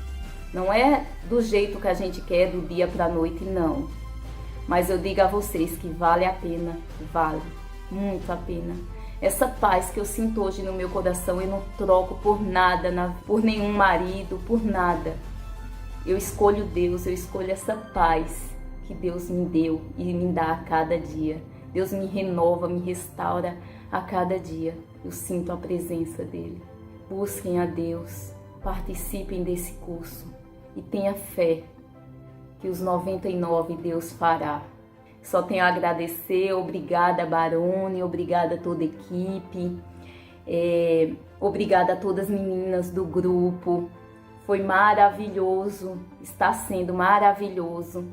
Não é do jeito que a gente quer, do dia para a noite, não. Mas eu digo a vocês que vale a pena, vale muito a pena. Essa paz que eu sinto hoje no meu coração, eu não troco por nada, por nenhum marido, por nada. Eu escolho Deus, eu escolho essa paz que Deus me deu e me dá a cada dia. Deus me renova, me restaura a cada dia. Eu sinto a presença dele. Busquem a Deus, participem desse curso e tenha fé que os 99 Deus fará. Só tenho a agradecer, obrigada Barone, obrigada a toda a equipe, obrigada a todas as meninas do grupo. Foi maravilhoso, está sendo maravilhoso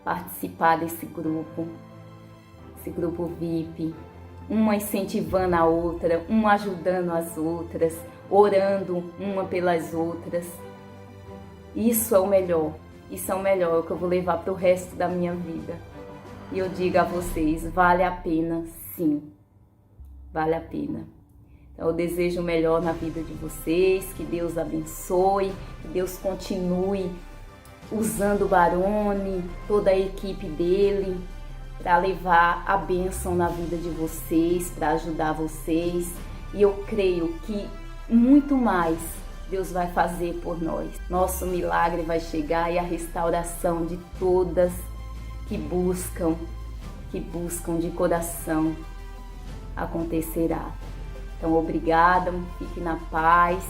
participar desse grupo VIP, uma incentivando a outra, uma ajudando as outras, orando uma pelas outras. Isso é o melhor, isso é o melhor que eu vou levar para o resto da minha vida. E eu digo a vocês, vale a pena sim, vale a pena. Então eu desejo o melhor na vida de vocês, que Deus abençoe, que Deus continue usando o Barone, toda a equipe dele, para levar a bênção na vida de vocês, para ajudar vocês. E eu creio que muito mais Deus vai fazer por nós. Nosso milagre vai chegar e a restauração de todas que buscam de coração acontecerá. Então, obrigada, fique na paz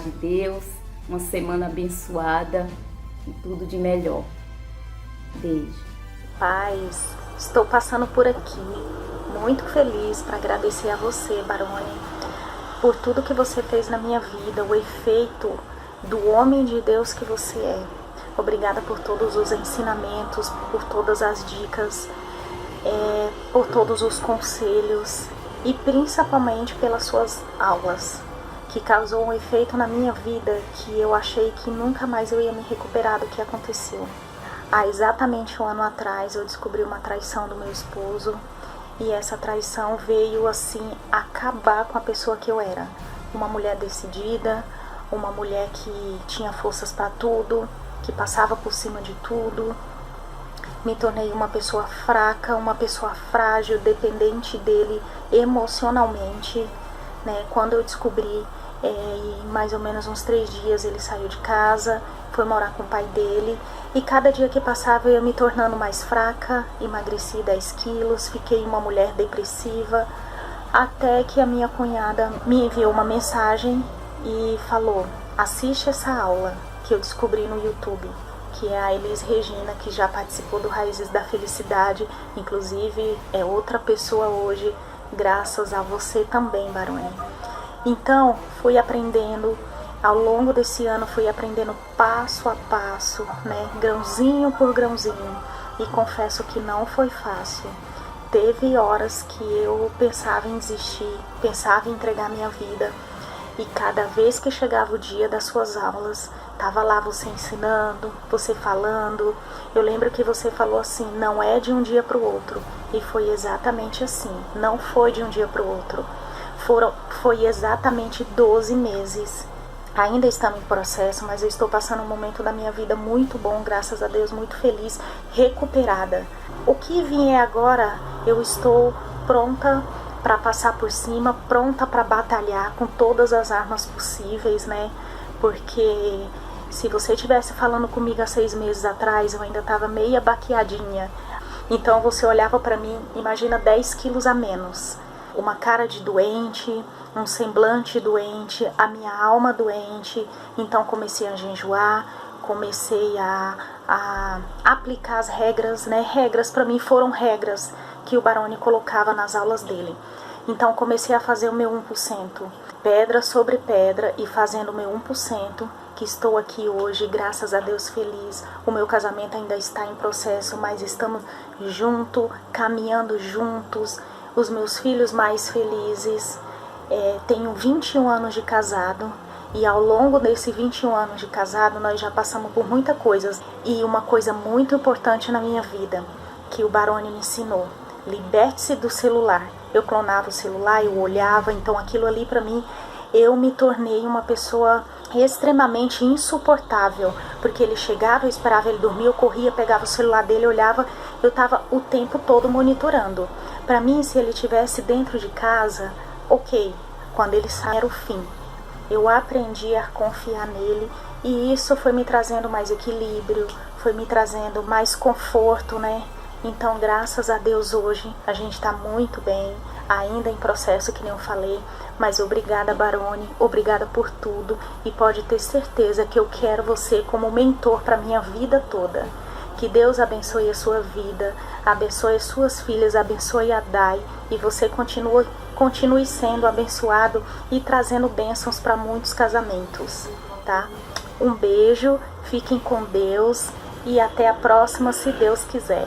de Deus, uma semana abençoada e tudo de melhor. Beijo. Paz, estou passando por aqui, muito feliz para agradecer a você, Barone, por tudo que você fez na minha vida, o efeito do homem de Deus que você é. Obrigada por todos os ensinamentos, por todas as dicas, por todos os conselhos e principalmente pelas suas aulas, que causou um efeito na minha vida que eu achei que nunca mais eu ia me recuperar do que aconteceu. Há exatamente 1 ano atrás eu descobri uma traição do meu esposo e essa traição veio assim acabar com a pessoa que eu era. Uma mulher decidida, uma mulher que tinha forças para tudo, que passava por cima de tudo, me tornei uma pessoa fraca, uma pessoa frágil, dependente dele emocionalmente, né? Quando eu descobri, em mais ou menos uns 3 dias ele saiu de casa, foi morar com o pai dele, e cada dia que passava eu ia me tornando mais fraca, emagreci 10 quilos, fiquei uma mulher depressiva, até que a minha cunhada me enviou uma mensagem e falou: assiste essa aula que eu descobri no YouTube, que é a Elis Regina, que já participou do Raízes da Felicidade, inclusive é outra pessoa hoje, graças a você também, Barone. Então, fui aprendendo, ao longo desse ano, fui aprendendo passo a passo, né, grãozinho por grãozinho, e confesso que não foi fácil. Teve horas que eu pensava em desistir, pensava em entregar minha vida, e cada vez que chegava o dia das suas aulas, tava lá você ensinando, você falando. Eu lembro que você falou assim: não é de um dia para o outro, e foi exatamente assim, não foi de um dia para o outro. Foi exatamente 12 meses. Ainda estamos em processo, mas eu estou passando um momento da minha vida muito bom, graças a Deus, muito feliz, recuperada. O que vier agora, eu estou pronta para passar por cima, pronta para batalhar com todas as armas possíveis, né? Porque se você estivesse falando comigo há 6 meses atrás, eu ainda estava meia baqueadinha. Então você olhava para mim, imagina 10 quilos a menos. Uma cara de doente, um semblante doente, a minha alma doente. Então comecei a jejuar, comecei a aplicar as regras, né? Regras para mim foram regras que o Barone colocava nas aulas dele. Então comecei a fazer o meu 1%, pedra sobre pedra, e fazendo o meu 1%, que estou aqui hoje, graças a Deus, feliz. O meu casamento ainda está em processo, mas estamos juntos, caminhando juntos. Os meus filhos mais felizes. Tenho 21 anos de casado, e ao longo desses 21 anos de casado nós já passamos por muita coisa. E uma coisa muito importante na minha vida, que o Barone me ensinou: liberte-se do celular. Eu clonava o celular, eu olhava, então aquilo ali para mim, eu me tornei uma pessoa extremamente insuportável, porque ele chegava, eu esperava ele dormir, eu corria, pegava o celular dele, olhava, eu estava o tempo todo monitorando. Para mim, se ele estivesse dentro de casa, ok, quando ele sair era o fim. Eu aprendi a confiar nele, e isso foi me trazendo mais equilíbrio, foi me trazendo mais conforto, né? Então, graças a Deus, hoje a gente está muito bem, ainda em processo, que nem eu falei, mas obrigada, Barone, obrigada por tudo, e pode ter certeza que eu quero você como mentor para minha vida toda. Que Deus abençoe a sua vida, abençoe as suas filhas, abençoe a Dai, e você continue sendo abençoado e trazendo bênçãos para muitos casamentos, tá? Um beijo, fiquem com Deus, e até a próxima, se Deus quiser.